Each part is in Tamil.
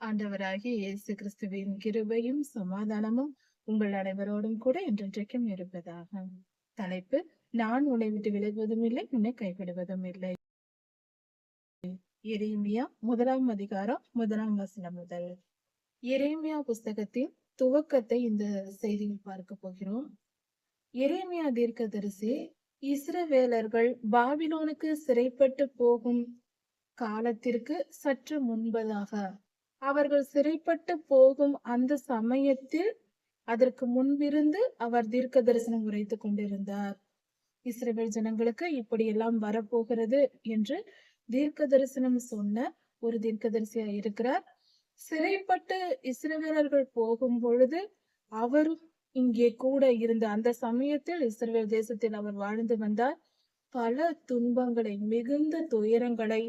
ஆண்டவராகிய இயேசு கிறிஸ்துவின் கிருபையும் சமாதானமும் உங்கள் அனைவரோடும் கூட என்றென்றைக்கும் இருப்பதாக. தலைப்பு: நான் உன்னை விட்டு விலகுவதும் இல்லை, உன்னை கைவிடுவதும் இல்லை. எரேமியா 1ஆம் அதிகாரம் 1ஆம் வசனம் முதல். எரேமியா புஸ்தகத்தின் துவக்கத்தை இந்த செய்தியில் பார்க்க போகிறோம். எரேமியா தீர்க்கதரிசி இஸ்ரவேலர்கள் பாபிலோனுக்கு சிறைப்பட்டு போகும் காலத்திற்கு சற்று முன்பதாக, அவர்கள் சிறைப்பட்டு போகும் அந்த சமயத்தில் அதற்கு முன்பிருந்து அவர் தீர்க்க தரிசனம் உரைத்துக் கொண்டிருந்தார். இஸ்ரவேல் ஜனங்களுக்கு இப்படியெல்லாம் வரப்போகிறது என்று தீர்க்க தரிசனம் சொன்ன ஒரு தீர்க்கதரிசியா இருக்கிறார். சிறைப்பட்டு இஸ்ரவேலர்கள் போகும் பொழுது அவரும் இங்கே கூட இருந்த அந்த சமயத்தில் இஸ்ரவேல் தேசத்தில் அவர் வாழ்ந்து வந்தார். பல துன்பங்களை, மிகுந்த துயரங்களை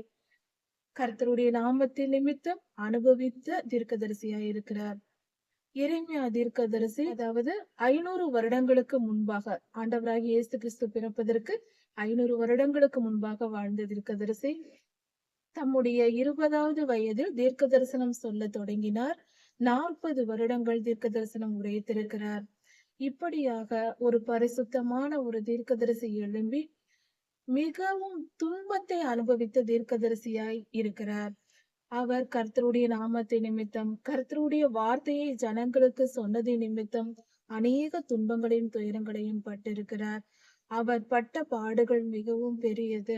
கர்த்தருடைய நாமத்தின் நிமித்தம் அனுபவித்த தீர்க்கதரிசியாய் இருக்கிறார். எரேமியா தீர்க்கதரிசி, அதாவது 500 வருடங்களுக்கு முன்பாக, ஆண்டவராகிய இயேசு கிறிஸ்து பிறப்பதற்கு 500 வருடங்களுக்கு முன்பாக வாழ்ந்த தீர்க்கதரிசி. தம்முடைய 20வது வயதில் தீர்க்க தரிசனம் சொல்ல தொடங்கினார். 40 வருடங்கள் தீர்க்க தரிசனம் உரைத்திருக்கிறார். இப்படியாக ஒரு பரிசுத்தமான ஒரு தீர்க்கதரிசி எழும்பி மிகவும் துன்பத்தை அனுபவித்த தீர்க்கதரிசியாய் இருக்கிறார். அவர் கர்த்தருடைய நாமத்தை நிமித்தம், கர்த்தருடைய வார்த்தையை ஜனங்களுக்கு சொன்னதை நிமித்தம் அநேக துன்பங்களையும் துயரங்களையும் பட்டிருக்கிறார். அவர் பட்ட பாடுகள் மிகவும் பெரியது.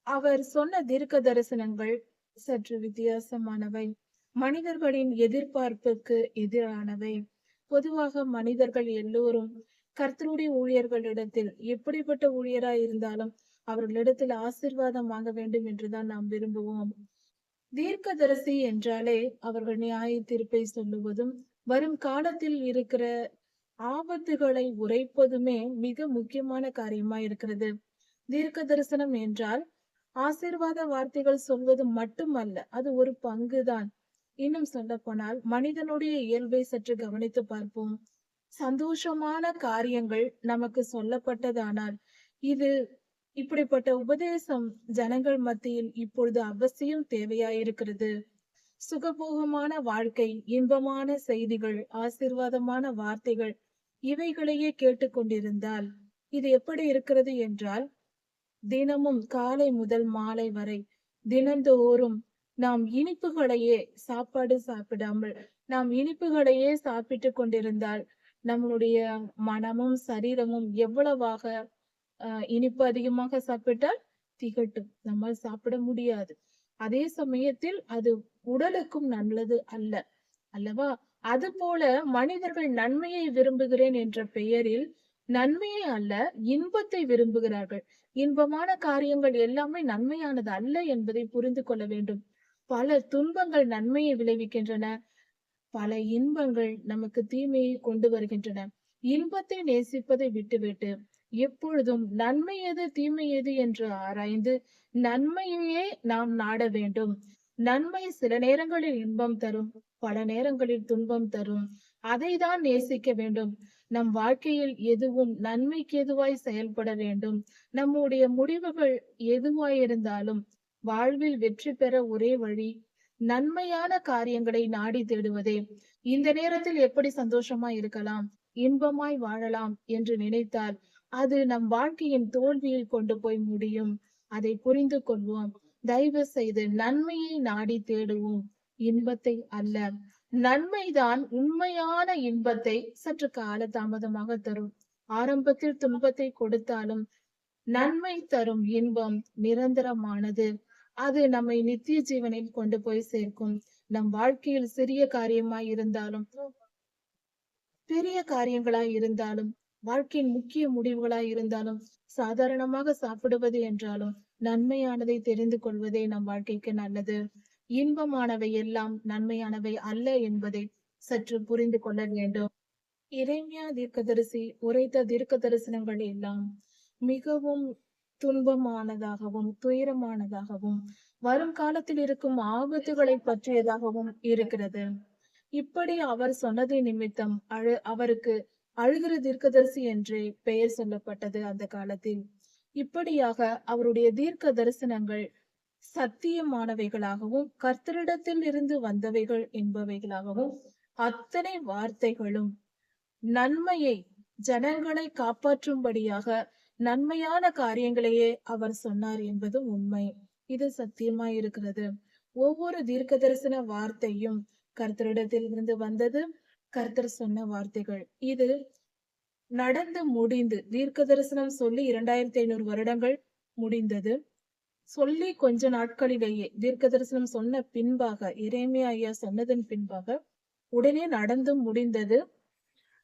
அவர் சொன்ன தீர்க்க தரிசனங்கள் சற்று வித்தியாசமானவை, மனிதர்களின் எதிர்பார்ப்புக்கு எதிரானவை. பொதுவாக மனிதர்கள் எல்லோரும் கர்த்தருடைய ஊழியர்களிடத்தில், எப்படிப்பட்ட ஊழியராய் இருந்தாலும் அவர்களிடத்தில் ஆசீர்வாதம் வாங்க வேண்டும் என்றுதான் நாம் விரும்புவோம். தீர்க்கதரிசி என்றாலே அவர்கள் நியாய தீர்ப்பை சொல்லுவதும், வரும் காலத்தில் இருக்கிற ஆபத்துகளை உரைப்பதுமே மிக முக்கியமான காரியமா இருக்கிறது. தீர்க்க தரிசனம் என்றால் ஆசீர்வாத வார்த்தைகள் சொல்வது மட்டுமல்ல, அது ஒரு பங்குதான். இன்னும் சொல்ல போனால் மனிதனுடைய இயல்பை சற்று கவனித்து பார்ப்போம். சந்தோஷமான காரியங்கள் நமக்கு சொல்லப்பட்டதானால், இது இப்படிப்பட்ட உபதேசம் ஜனங்கள் மத்தியில் இப்பொழுது அவசியம் தேவையாயிருக்கிறது. சுகபோகமான வாழ்க்கை, இன்பமான செய்திகள், ஆசீர்வாதமான வார்த்தைகள், இவைகளையே கேட்டுக்கொண்டிருந்தால் இது எப்படி இருக்கிறது என்றால், தினமும் காலை முதல் மாலை வரை தினந்தோறும் நாம் இனிப்புகளையே சாப்பாடு சாப்பிடாமல் நாம் இனிப்புகளையே சாப்பிட்டு கொண்டிருந்தால் நம்மளுடைய மனமும் சரீரமும் எவ்வளவாக இனிப்பு அதிகமாக சாப்பிட்டால் திகட்டும், நம்மால் சாப்பிட முடியாது. அதே சமயத்தில் அது உடலுக்கும் நல்லது அல்ல, அல்லவா? அது போல மனிதர்கள் நன்மையை விரும்புகிறேன் என்ற பெயரில் நன்மையை அல்ல, இன்பத்தை விரும்புகிறார்கள். இன்பமான காரியங்கள் எல்லாமே நன்மையானது அல்ல என்பதை புரிந்து கொள்ள வேண்டும். பல துன்பங்கள் நன்மையை விளைவிக்கின்றன, பல இன்பங்கள் நமக்கு தீமையை கொண்டு வருகின்றன. இன்பத்தை நேசிப்பதை விட்டுவிட்டு எப்பொழுதும் நன்மை எது தீமை எது என்று ஆராய்ந்து நன்மையையே நாம் நாட வேண்டும். நன்மை சில நேரங்களில் இன்பம் தரும், பல நேரங்களில் துன்பம் தரும். அதை தான் நேசிக்க வேண்டும். நம் வாழ்க்கையில் எதுவும் நன்மைக்கு எதுவாய் செயல்பட வேண்டும். நம்முடைய முடிவுகள் எதுவாயிருந்தாலும் வாழ்வில் வெற்றி பெற ஒரே வழி நன்மையான காரியங்களை நாடி தேடுவதே. இந்த நேரத்தில் எப்படி சந்தோஷமா இருக்கலாம், இன்பமாய் வாழலாம் என்று நினைத்தால் அது நம் வாழ்க்கையின் தோல்வியில் கொண்டு போய் முடியும். அதை புரிந்து கொள்வோம். தயவு செய்து நன்மையை நாடி தேடுவோம், இன்பத்தை அல்ல. நன்மைதான் உண்மையான இன்பத்தை சற்று கால தாமதமாக தரும். ஆரம்பத்தில் துன்பத்தை கொடுத்தாலும் நன்மை தரும் இன்பம் நிரந்தரமானது. அது நம்மை நித்திய ஜீவனில் கொண்டு போய் சேர்க்கும். நம் வாழ்க்கையில் சிறிய காரியமாய் இருந்தாலும் பெரிய காரியங்களாய் இருந்தாலும், வாழ்க்கையின் முக்கிய முடிவுகளாய் இருந்தாலும், சாதாரணமாக சாப்பிடுவது என்றாலும் நன்மையானதை தெரிந்து கொள்வதே நம் வாழ்க்கைக்கு நல்லது. இன்பமானவை எல்லாம் நன்மையானவை அல்ல என்பதை சற்று புரிந்து கொள்ள வேண்டும். எரேமியா தீர்க்கதரிசி உரைத்த தீர்க்க தரிசனங்கள் எல்லாம் மிகவும் துன்பமானதாகவும் துயரமானதாகவும் வரும் காலத்தில் இருக்கும் ஆபத்துகளை பற்றியதாகவும் இருக்கிறது. இப்படி அவர் சொன்னதை நிமித்தம் அவருக்கு அழுகிற தீர்க்கதரிசி என்று பெயர் சொல்லப்பட்டது அந்த காலத்தில். இப்படியாக அவருடைய தீர்க்க தரிசனங்கள் சத்தியமானவைகளாகவும் கர்த்தரிடத்தில் இருந்து வந்தவைகள் என்பவைகளாகவும் அத்தனை வார்த்தைகளும் நன்மையை ஜனங்களை காப்பாற்றும்படியாக நன்மையான காரியங்களையே அவர் சொன்னார் என்பது உண்மை. இது சத்தியமாய் இருக்கிறது. ஒவ்வொரு தீர்க்க தரிசன வார்த்தையும் கர்த்தரிடத்தில் இருந்து வந்தது. கர்த்தர் சொன்ன வார்த்தைகள் இது நடந்து முடிந்து தீர்க்க தரிசனம் சொல்லி 2500 வருடங்கள் முடிந்தது. சொல்லி கொஞ்ச நாட்களிலேயே தீர்க்க தரிசனம் சொன்ன பின்பாக எரேமியா ஐயா சொன்னதன் பின்பாக உடனே நடந்து முடிந்தது.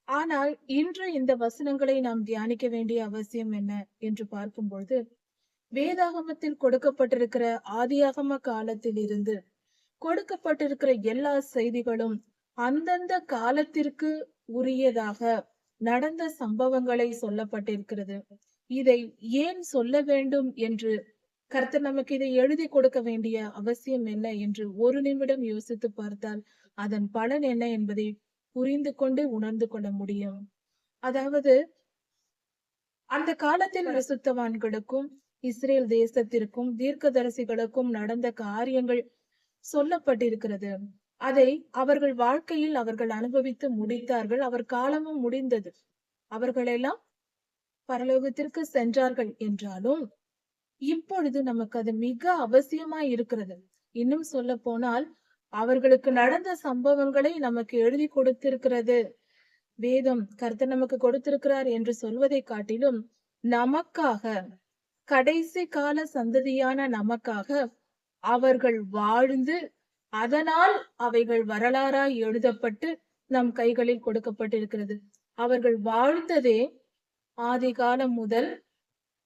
ஆனால் இன்று இந்த வசனங்களை நாம் தியானிக்க வேண்டிய அவசியம் என்ன என்று பார்க்கும்பொழுது, வேதாகமத்தில் கொடுக்கப்பட்டிருக்கிற ஆதியாகம காலத்தில் இருந்து கொடுக்கப்பட்டிருக்கிற எல்லா செய்திகளும் அந்தந்த காலத்திற்கு உரியதாக நடந்த சம்பவங்களை சொல்லப்பட்டிருக்கிறது. இதை ஏன் சொல்ல வேண்டும் என்று கர்த்தர் நமக்கு இதை எழுதி கொடுக்க வேண்டிய அவசியம் என்ன என்று ஒரு நிமிடம் யோசித்து பார்த்தால் அதன் பலன் என்ன என்பதை புரிந்து கொண்டு உணர்ந்து கொள்ள முடியும். அதாவது அந்த காலத்தில் பரிசுத்தவான்களுக்கும் இஸ்ரேல் தேசத்திற்கும் தீர்க்கதரிசிகளுக்கும் நடந்த காரியங்கள் சொல்லப்பட்டிருக்கிறது. அதை அவர்கள் வாழ்க்கையில் அவர்கள் அனுபவித்து முடித்தார்கள். அவர் காலமும் முடிந்தது. அவர்களெல்லாம் பரலோகத்திற்கு சென்றார்கள் என்றாலும் இப்பொழுது நமக்கு அது மிக அவசியமாய் இருக்கிறது. இன்னும் சொல்ல போனால் அவர்களுக்கு நடந்த சம்பவங்களை நமக்கு எழுதி கொடுத்திருக்கிறது வேதம். கர்த்தர் நமக்கு கொடுத்திருக்கிறார் என்று சொல்வதை காட்டிலும் நமக்காக, கடைசி கால சந்ததியான நமக்காக அவர்கள் வாழ்ந்து அதனால் அவைகள் வரலாறாய் எழுதப்பட்டு நம் கைகளில் கொடுக்கப்பட்டிருக்கிறது. அவர்கள் வாழ்ந்ததே ஆதி காலம் முதல்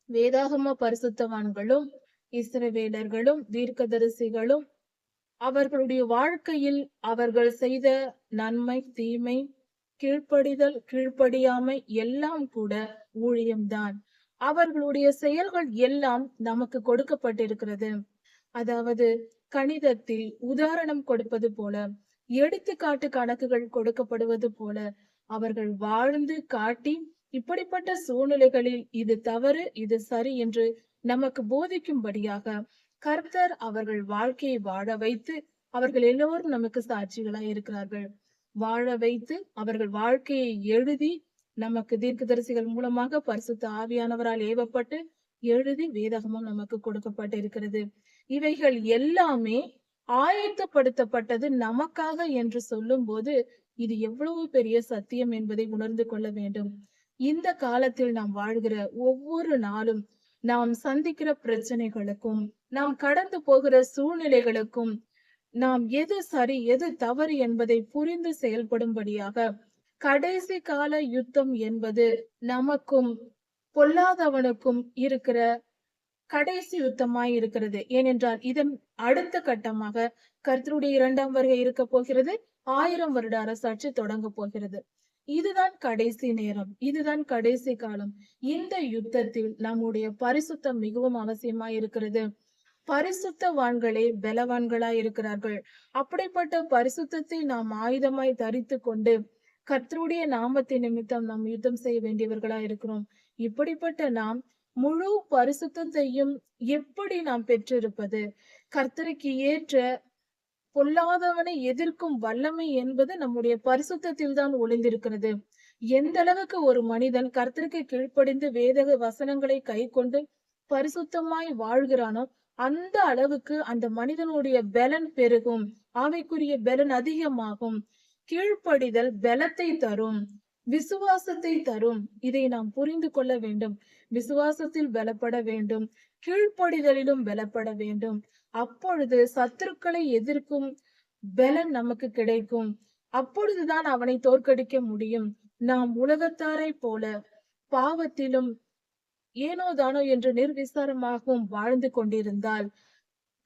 வேதாகம பரிசுத்தவான்களும் இஸ்ரவேலர்களும் தீர்க்கதரிசிகளும் அவர்களுடைய வாழ்க்கையில் அவர்கள் செய்த நன்மை தீமை கீழ்ப்படிதல் கீழ்ப்படியாமை எல்லாம் கூட ஊழியம்தான். அவர்களுடைய செயல்கள் எல்லாம் நமக்கு கொடுக்கப்பட்டிருக்கிறது. அதாவது கணிதத்தில் உதாரணம் கொடுப்பது போல, எடுத்துக்காட்டு கணக்குகள் கொடுக்கப்படுவது போல அவர்கள் வாழ்ந்து காட்டி இப்படிப்பட்ட சூழ்நிலைகளில் இது தவறு இது சரி என்று நமக்கு போதிக்கும்படியாக கர்த்தர் அவர்கள் வாழ்க்கையை வாழ வைத்து அவர்கள் எல்லோரும் நமக்கு சாட்சிகளாய் இருக்கிறார்கள். வாழ வைத்து அவர்கள் வாழ்க்கையை எழுதி நமக்கு தீர்க்கதரிசிகள் மூலமாக பரிசுத்த ஆவியானவரால் ஏவப்பட்டு எழுதி வேதாகமம் நமக்கு கொடுக்கப்பட்டிருக்கிறது. இவைகள் எல்லாமே ஆயத்தப்படுத்தப்பட்டது நமக்காக என்று சொல்லும் போது இது எவ்வளவு பெரிய சத்தியம் என்பதை உணர்ந்து கொள்ள வேண்டும். இந்த காலத்தில் நாம் வாழ்கிற ஒவ்வொரு நாளும் நாம் சந்திக்கிற பிரச்சனைகளுக்கும் நாம் கடந்து போகிற சூழ்நிலைகளுக்கும் நாம் எது சரி எது தவறு என்பதை புரிந்து செயல்படும்படியாக கடைசி கால யுத்தம் என்பது நமக்கும் பொல்லாதவனுக்கும் இருக்கிற கடைசி யுத்தமாய் இருக்கிறது. ஏனென்றால் இதன் அடுத்த கட்டமாக கர்த்தருடைய 2ஆம் வருகை இருக்க போகிறது. 1000 வருட அரசாட்சி தொடங்க போகிறது. இதுதான் கடைசி நேரம், இதுதான் கடைசி காலம். இந்த யுத்தத்தில் நம்முடைய பரிசுத்தம் மிகவும் அவசியமாய் இருக்கிறது. பரிசுத்தவான்களே பலவான்களாய் இருக்கிறார்கள். அப்படிப்பட்ட பரிசுத்தத்தை நாம் ஆயுதமாய் தரித்து கொண்டு கர்த்தருடைய நாமத்தின் நிமித்தம் நாம் யுத்தம் செய்ய வேண்டியவர்களாய் இருக்கிறோம். இப்படிப்பட்ட நாம் முழு பரிசுத்தத்தையும் எப்படி நாம் பெற்றிருப்பது? கர்த்தருக்கு ஏற்ற பொல்லாதவனை எதிர்க்கும் வல்லமை என்பது நம்முடைய பரிசுத்தத்தில் தான் ஒளிந்திருக்கிறது. எந்த அளவுக்கு ஒரு மனிதன் கர்த்தருக்கு கீழ்ப்படிந்து வேத வசனங்களை கை கொண்டு பரிசுத்தமாய் வாழ்கிறானோ அந்த அளவுக்கு அந்த மனிதனுடைய பலன் பெருகும், ஆவிக்குரிய பலன் அதிகமாகும். கீழ்ப்படிதல் பலத்தை தரும், விசுவாசத்தை தரும். இதை நாம் புரிந்து கொள்ள வேண்டும். விசுவாசத்தில் பலப்பட வேண்டும், கீழ்ப்படிதலிலும் பலப்பட வேண்டும். அப்பொழுது சத்துருக்களை எதிர்க்கும் பலன் நமக்கு கிடைக்கும். அப்பொழுதுதான் அவனை தோற்கடிக்க முடியும். நாம் உலகத்தாரை போல பாவத்திலும் ஏனோதானோ என்று நிர்விசாரமாகவும் வாழ்ந்து கொண்டிருந்தால்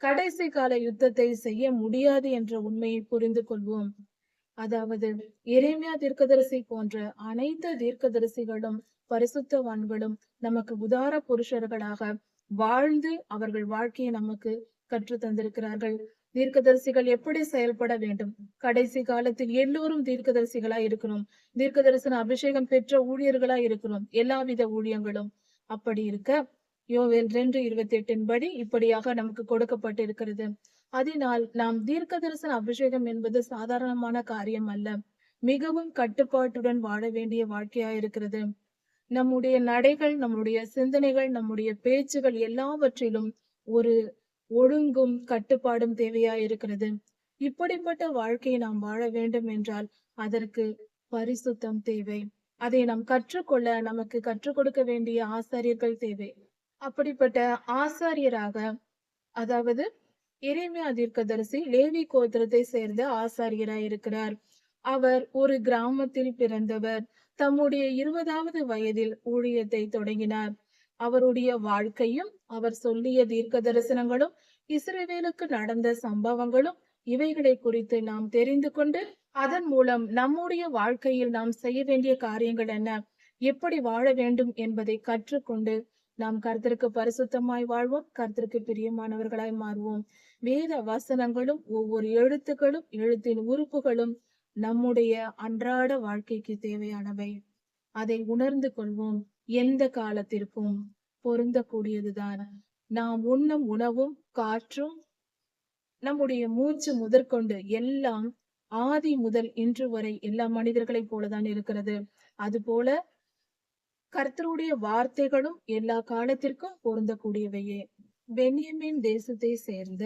கடைசி கால யுத்தத்தை செய்ய முடியாது என்ற உண்மையை புரிந்து கொள்வோம். அதாவது எரேமியா தீர்க்கதரிசி போன்ற அனைத்து தீர்க்கதரிசிகளும் பரிசுத்தவான்களும் நமக்கு உதார புருஷர்களாக வாழ்ந்து அவர்கள் வாழ்க்கையை நமக்கு கற்று தந்திருக்கிறார்கள். தீர்க்கதரிசிகள் எப்படி செயல்பட வேண்டும்? கடைசி காலத்தில் எல்லோரும் தீர்க்கதரிசிகளா இருக்கிறோம். தீர்க்க தரிசன அபிஷேகம் பெற்ற ஊழியர்களா இருக்கிறோம். எல்லாவித ஊழியங்களும் அப்படி இருக்க யோவேல் 2:28 படி இப்படியாக நமக்கு கொடுக்கப்பட்டிருக்கிறது. அதனால் நாம் தீர்க்க தரிசன அபிஷேகம் என்பது சாதாரணமான காரியம் அல்ல. மிகவும் கட்டுப்பாட்டுடன் வாழ வேண்டிய வாழ்க்கையாயிருக்கிறது. நம்முடைய நடைகள், நம்முடைய சிந்தனைகள், நம்முடைய பேச்சுகள் எல்லாவற்றிலும் ஒரு ஒழுங்கும் கட்டுப்பாடும் தேவையாயிருக்கிறது. இப்படிப்பட்ட வாழ்க்கையை நாம் வாழ வேண்டும் என்றால் அதற்கு பரிசுத்தம் தேவை. அதை நாம் கற்றுக்கொள்ள நமக்கு கற்றுக் கொடுக்க வேண்டிய ஆசாரியர்கள் தேவை. அப்படிப்பட்ட ஆசாரியராக, அதாவது எரேமியா தீர்க்கதரிசி லேவி கோத்திரத்தை சேர்ந்த ஆசாரியராய் இருக்கிறார். அவர் ஒரு கிராமத்தில் பிறந்தவர். தம்முடைய 20வது வயதில் ஊழியத்தை தொடங்கினார். அவருடைய வாழ்க்கையும் அவர் சொல்லிய தீர்க்க தரிசனங்களும் இஸ்ரவேலுக்கு நடந்த சம்பவங்களும் இவைகளை குறித்து நாம் தெரிந்து கொண்டு அதன் மூலம் நம்முடைய வாழ்க்கையில் நாம் செய்ய வேண்டிய காரியங்கள் என்ன, எப்படி வாழ வேண்டும் என்பதை கற்றுக்கொண்டு நாம் கர்த்தருக்கு பரிசுத்தமாய் வாழ்வோம், கர்த்தருக்கு பிரியமானவர்களாய் மாறுவோம். வேத வசனங்களும் ஒவ்வொரு எழுத்துக்களும் எழுத்தின் உறுப்புகளும் நம்முடைய அன்றாட வாழ்க்கைக்கு தேவையானவை. அதை உணர்ந்து கொள்வோம். எந்த காலத்திற்கும் பொருந்தக்கூடியதுதான். நாம் உண்ணும் உணவும் காற்றும் நம்முடைய மூச்சு முதற்கொண்டு எல்லாம் ஆதி முதல் இன்று வரை எல்லா மனிதர்களைப் போலதான் இருக்கிறது. அதுபோல கர்த்தருடைய வார்த்தைகளும் எல்லா காலத்திற்கும் பொருந்தக்கூடியவையே. பென்யமீன் தேசத்தை சேர்ந்த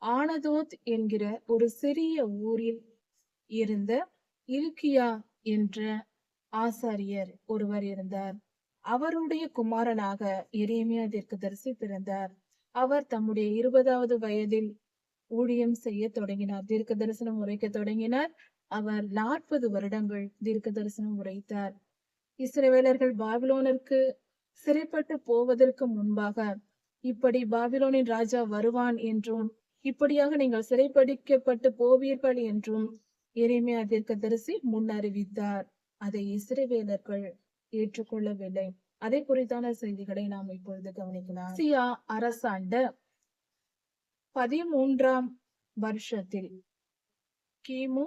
ஆனதோத் என்கிற ஒரு சிறிய ஊரில் இருந்த இல்கியா என்ற ஆசாரியர் ஒருவர் இருந்தார். அவருடைய குமாரனாக எரேமியா தீர்க்கதரிசி பிறந்தார். அவர் தம்முடைய 20வது வயதில் ஊழியம் செய்ய தொடங்கினார். தீர்க்க தரிசனம் உரைக்க தொடங்கினார். அவர் 40 வருடங்கள் தீர்க்க தரிசனம் உரைத்தார். இஸ்ரவேலர்கள் பாபிலோனிற்கு சிறைப்பட்டு போவதற்கு முன்பாக இப்படி பாபிலோனின் ராஜா வருவான் என்றும் இப்படியாக நீங்கள் சிறைப்பிடிக்கப்பட்டு போவீர்கள் என்றும் எரேமியா தீர்க்கதரிசி முன்னறிவித்தார். அதை இஸ்ரவேலர்கள் ஏற்றுக்கொள்ளவில்லை. அதை குறித்தான செய்திகளை நாம் இப்பொழுது கவனிக்கலாம். சியா அரசாண்ட 13ஆம் வருஷத்தில் கிமு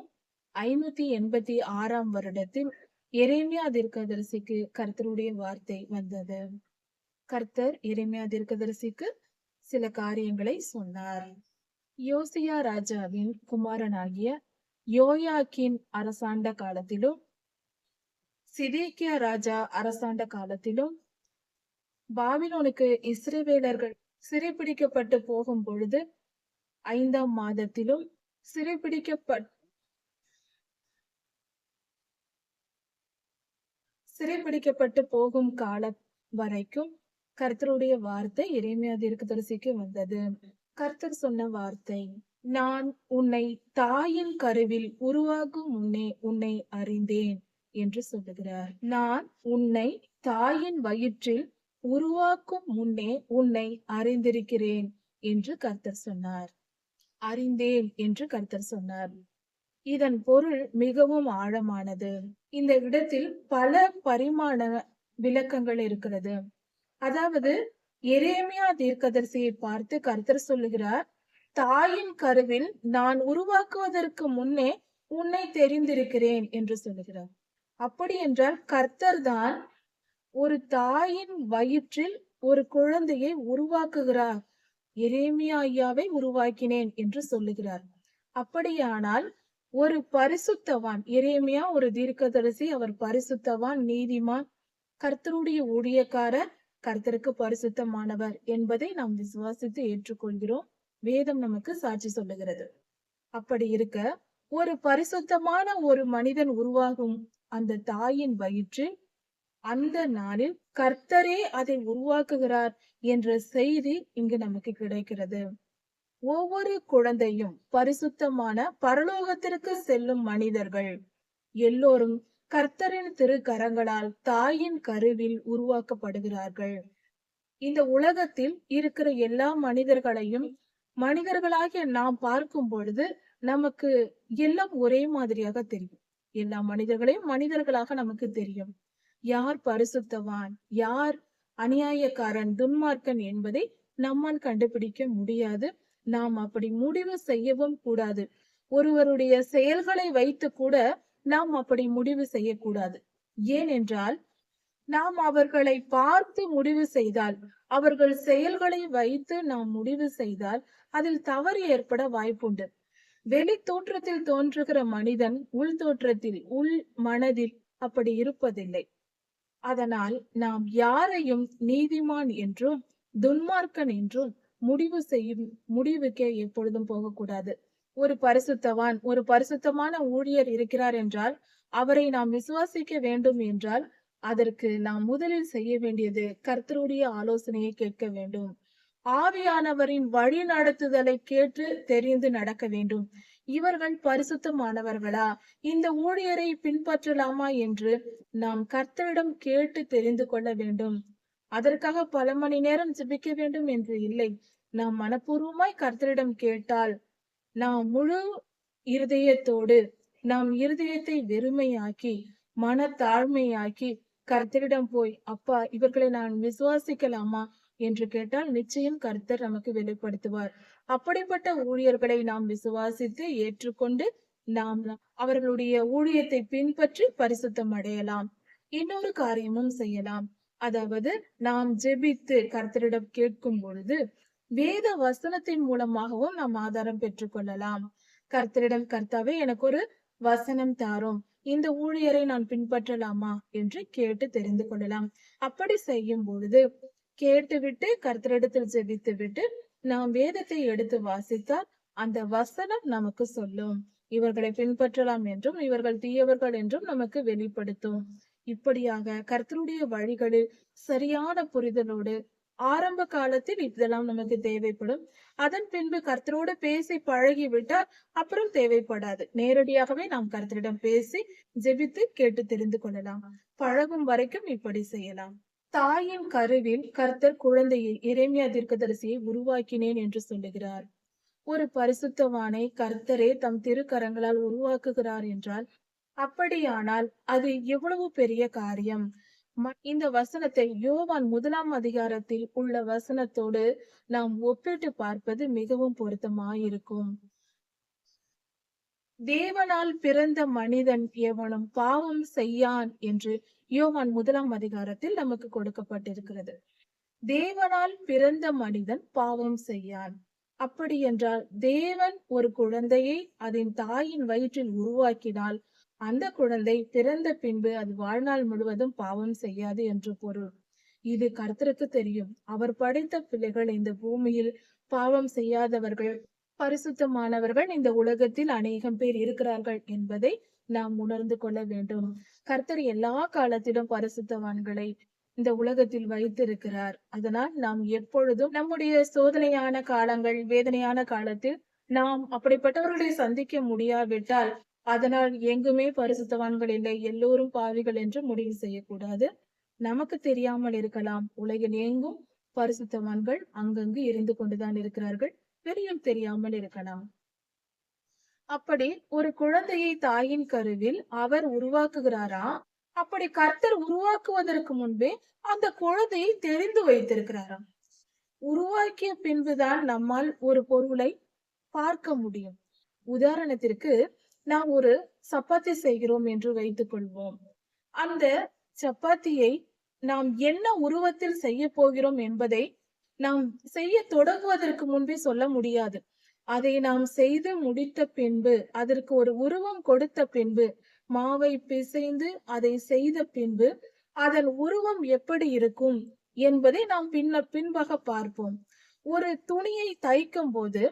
586ஆம் வருடத்தில் எரேமியா தீர்க்கதரிசிக்கு கர்த்தருடைய வார்த்தை வந்தது. கர்த்தர் எரேமியா தீர்க்கதரிசிக்கு சில காரியங்களை சொன்னார். யோசியா ராஜாவின் குமாரனாகிய யோயாக்கின் அரசாண்ட காலத்திலும் சிதேக்கியா ராஜா அரசாண்ட காலத்திலும் பாபிலோனுக்கு இஸ்ரவேலர்கள் சிறைப்பிடிக்கப்பட்டு போகும் பொழுது 5ஆம் மாதத்திலும் சிறைப்பிடிக்கப்பட்டு போகும் காலம் வரைக்கும் கர்த்தருடைய வார்த்தை எரேமியா தீர்க்கதரிசிக்கு வந்தது. கர்த்தர் சொன்ன வார்த்தை, நான் உன்னை தாயின் கருவில் உருவாக்கும் முன்னே உன்னை அறிந்தேன் என்று சொல்லுகிறார். நான் உன்னை தாயின் வயிற்றில் உருவாக்கும் முன்னே உன்னை அறிந்திருக்கிறேன் என்று கர்த்தர் சொன்னார். அறிந்தேன் என்று கர்த்தர் சொன்னார். இதன் பொருள் மிகவும் ஆழமானது. இந்த இடத்தில் பல பரிமாண விளக்கங்கள் இருக்கிறது. அதாவது எரேமியா தீர்க்கதரிசியை பார்த்து கர்த்தர் சொல்லுகிறார், தாயின் கருவில் நான் உருவாக்குவதற்கு முன்னே உன்னை தெரிந்திருக்கிறேன் என்று சொல்லுகிறார். அப்படி என்றால் கர்த்தர் தான் ஒரு தாயின் வயிற்றில் ஒரு குழந்தையை உருவாக்குகிறார். எரேமியா ஐயாவை உருவாக்கினேன் என்று சொல்லுகிறார். அப்படியானால் ஒரு பரிசுத்தவான், எரேமியா ஒரு தீர்க்கதரிசி, அவர் பரிசுத்தவான், நீதிமான், கர்த்தருடைய ஊழியக்காரர், கர்த்தருக்கு பரிசுத்தமானவர் என்பதை நாம் விசுவாசித்து ஏற்றுக்கொள்கிறோம். வேதம் நமக்கு சாட்சி சொல்லுகிறது. அப்படி இருக்க ஒரு பரிசுத்தமான ஒரு மனிதன் உருவாகும் அந்த தாயின் வயிற்றில் அந்த நாளில் கர்த்தரே அதை உருவாக்குகிறார் என்ற செய்தி இங்கு நமக்கு கிடைக்கிறது. ஒவ்வொரு குழந்தையும் பரிசுத்தமான பரலோகத்திற்கு செல்லும் மனிதர்கள் எல்லோரும் கர்த்தரின் திருக்கரங்களால் தாயின் கருவில் உருவாக்கப்படுகிறார்கள். இந்த உலகத்தில் இருக்கிற எல்லா மனிதர்களையும் மனிதர்களாகிய நாம் பார்க்கும் பொழுது நமக்கு எல்லாம் ஒரே மாதிரியாக தெரியும். எல்லா மனிதர்களையும் மனிதர்களாக நமக்கு தெரியும். யார் பரிசுத்தவான், யார் அநியாயக்காரன், துன்மார்க்கன் என்பதை நம்மால் கண்டுபிடிக்க முடியாது. நாம் அப்படி முடிவு செய்யவும் கூடாது. ஒருவருடைய செயல்களை வைத்து கூட நாம் அப்படி முடிவு செய்யக்கூடாது. ஏனென்றால் நாம் அவர்களை பார்த்து முடிவு செய்தால், அவர்கள் செயல்களை வைத்து நாம் முடிவு செய்தால், அதில் தவறு ஏற்பட வாய்ப்புண்டு. வெளி தோற்றத்தில் தோன்றுகிற மனிதன் உள் தோற்றத்தில், உள் மனதில் அப்படி இருப்பதில்லை. அதனால் நாம் யாரையும் நீதிமான் என்றும் துன்மார்க்கன் என்றும் முடிவு செய்யும் முடிவுக்கே எப்பொழுதும் போகக்கூடாது. ஒரு பரிசுத்தவான், ஒரு பரிசுத்தமான ஊழியர் இருக்கிறார் என்றால், அவரை நாம் விசுவாசிக்க வேண்டும் என்றால், அதற்கு நாம் முதலில் செய்ய வேண்டியது கர்த்தருடைய ஆலோசனையை கேட்க வேண்டும். ஆவியானவரின் வழி நடத்துதலை கேட்டு தெரிந்து நடக்க வேண்டும். இவர்கள் பரிசுத்தமானவர்களா, இந்த ஊழியரை பின்பற்றலாமா என்று நாம் கர்த்தரிடம் கேட்டு தெரிந்து கொள்ள வேண்டும். அதற்காக பல மணி நேரம் ஜெபிக்க வேண்டும் என்று இல்லை. நாம் மனப்பூர்வமாய் கர்த்தரிடம் கேட்டால், நாம் முழு இருதயத்தோடு நாம் இருதயத்தை வெறுமையாக்கி, மன தாழ்மையாக்கி கர்த்தரிடம் போய், அப்பா இவர்களை நான் விசுவாசிக்கலாமா என்று கேட்டால் நிச்சயம் கர்த்தர் நமக்கு வெளிப்படுத்துவார். அப்படிப்பட்ட ஊழியர்களை நாம் விசுவாசித்து ஏற்றுக்கொண்டு நாம் அவர்களுடைய ஊழியத்தை பின்பற்றி பரிசுத்தம் அடையலாம். இன்னொரு காரியமும் செய்யலாம். அதாவது நாம் ஜெபித்து கர்த்தரிடம் கேட்கும் பொழுது வேத வசனத்தின் மூலமாகவும் நாம் ஆதாரம் பெற்றுக் கொள்ளலாம். கர்த்தரிடம், கர்த்தாவே எனக்கு ஒரு வசனம் தாரும், இந்த ஊழியரை நான் பின்பற்றலாமா என்று கேட்டு தெரிந்து கொள்ளலாம். அப்படி செய்யும் பொழுது கேட்டுவிட்டு கர்த்தரிடத்தில் ஜெபித்து விட்டு நாம் வேதத்தை எடுத்து வாசித்தால் அந்த வசனம் நமக்கு சொல்லும். இவர்களை பின்பற்றலாம் என்றும் இவர்கள் தீயவர்கள் என்றும் நமக்கு வெளிப்படுத்தும். இப்படியாக கர்த்தருடைய வழிகளில் சரியான புரிதலோடு ஆரம்ப காலத்தில் இதெல்லாம் நமக்கு தேவைப்படும். அதன் பின்பு கர்த்தரோடு பேசி பழகி விட்டால் அப்புறம் தேவைப்படாது. நேரடியாகவே நாம் கர்த்தரிடம் பேசி ஜெபித்து கேட்டு தெரிந்து கொள்ளலாம். பழகும் வரைக்கும் இப்படி செய்யலாம். தாயின் கருவில் கர்த்தர் குழந்தையை, எரேமியா தீர்க்கதரிசியை உருவாக்கினேன் என்று சொல்லுகிறார். ஒரு பரிசுத்தவானை கர்த்தரே தம் திருக்கரங்களால் உருவாக்குகிறார் என்றால், அப்படியானால் அது எவ்வளவு பெரிய காரியம். இந்த வசனத்தை யோவான் 1 அதிகாரத்தில் உள்ள வசனத்தோடு நாம் ஒப்பிட்டு பார்ப்பது மிகவும் பொருத்தமாயிருக்கும். தேவனால் பிறந்த மனிதன் எவனும் பாவம் செய்யான் என்று யோவான் 1 அதிகாரத்தில் நமக்கு கொடுக்கப்பட்டிருக்கிறது. தேவனால் பிறந்த மனிதன் பாவம் செய்யான். அப்படி என்றால் தேவன் ஒரு குழந்தையை அதன் தாயின் வயிற்றில் உருவாக்கினால் அந்த குழந்தை பிறந்த பின்பு அது வாழ்நாள் முழுவதும் பாவம் செய்யாது என்று பொருள். இது கர்த்தருக்கு தெரியும். அவர் படைத்த பிள்ளைகள் இந்த பூமியில் பாவம் செய்யாதவர்கள், பரிசுத்தமானவர்கள் இந்த உலகத்தில் அநேகம் பேர் இருக்கிறார்கள் என்பதை நாம் உணர்ந்து கொள்ள வேண்டும். கர்த்தர் எல்லா காலத்திலும் பரிசுத்தவான்களை இந்த உலகத்தில் வைத்திருக்கிறார். அதனால் நாம் எப்பொழுதும் நம்முடைய சோதனையான காலங்கள், வேதனையான காலத்தில் நாம் அப்படிப்பட்டவர்களை சந்திக்க முடியாவிட்டால் அதனால் எங்குமே பரிசுத்தவான்கள் இல்லை, எல்லோரும் பாவிகள் என்று முடிவு செய்யக்கூடாது. நமக்கு தெரியாமல் இருக்கலாம். உலகில் எங்கும் பரிசுத்தவான்கள் அங்கங்கு இருந்து கொண்டுதான் இருக்கிறார்கள். வெளியும் தெரியாமல் இருக்கலாம். அப்படி ஒரு குழந்தையை தாயின் கருவில் அவர் உருவாக்குகிறாரா? அப்படி கர்த்தர் உருவாக்குவதற்கு முன்பே அந்த குழந்தையை தெரிந்து வைத்திருக்கிறாராம். உருவாக்கிய பின்புதான் நம்மால் ஒரு பொருளை பார்க்க முடியும். உதாரணத்திற்கு நாம் ஒரு சப்பாத்தி செய்கிறோம் என்று வைத்துக் கொள்வோம். அந்த சப்பாத்தியை நாம் என்ன உருவத்தில் செய்ய போகிறோம் என்பதை நாம் செய்ய தொடங்குவதற்கு முன்பே சொல்ல முடியாது. அதை நாம் செய்து முடித்த பின்பு, அதற்கு ஒரு உருவம் கொடுத்த பின்பு, மாவை பிசைந்து அதை செய்த பின்பு அதன் உருவம் எப்படி இருக்கும் என்பதை நாம் பின்பாக பார்ப்போம். ஒரு துணியை தைக்கும் போது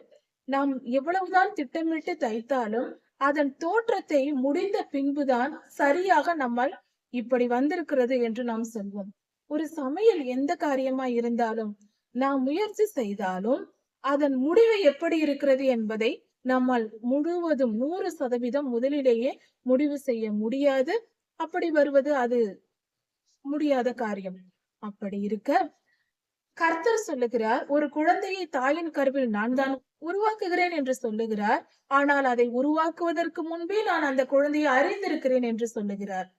நாம் எவ்வளவுதான் திட்டமிட்டு தைத்தாலும் அதன் தோற்றத்தை முடிந்த பின்புதான் சரியாக நம்மால் இப்படி வந்திருக்கிறது என்று நாம் சொல்வோம். ஒரு சமையல் எந்த காரியமா இருந்தாலும் நாம் முயற்சி செய்தாலும் அதன் முடிவு எப்படி இருக்கிறது என்பதை நம்மால் முழுவதும் 100% முதலிலேயே முடிவு செய்ய முடியாது. அப்படி வருவது அது முடியாத காரியம். அப்படி இருக்க கர்த்தர் சொல்லுகிறார், ஒரு குழந்தையை தாயின் கருவில் நான் தான் உருவாக்குகிறேன் என்று சொல்லுகிறார். ஆனால் அதை உருவாக்குவதற்கு முன்பே நான் அந்த குழந்தையை அறிந்திருக்கிறேன் என்று சொல்லுகிறார்.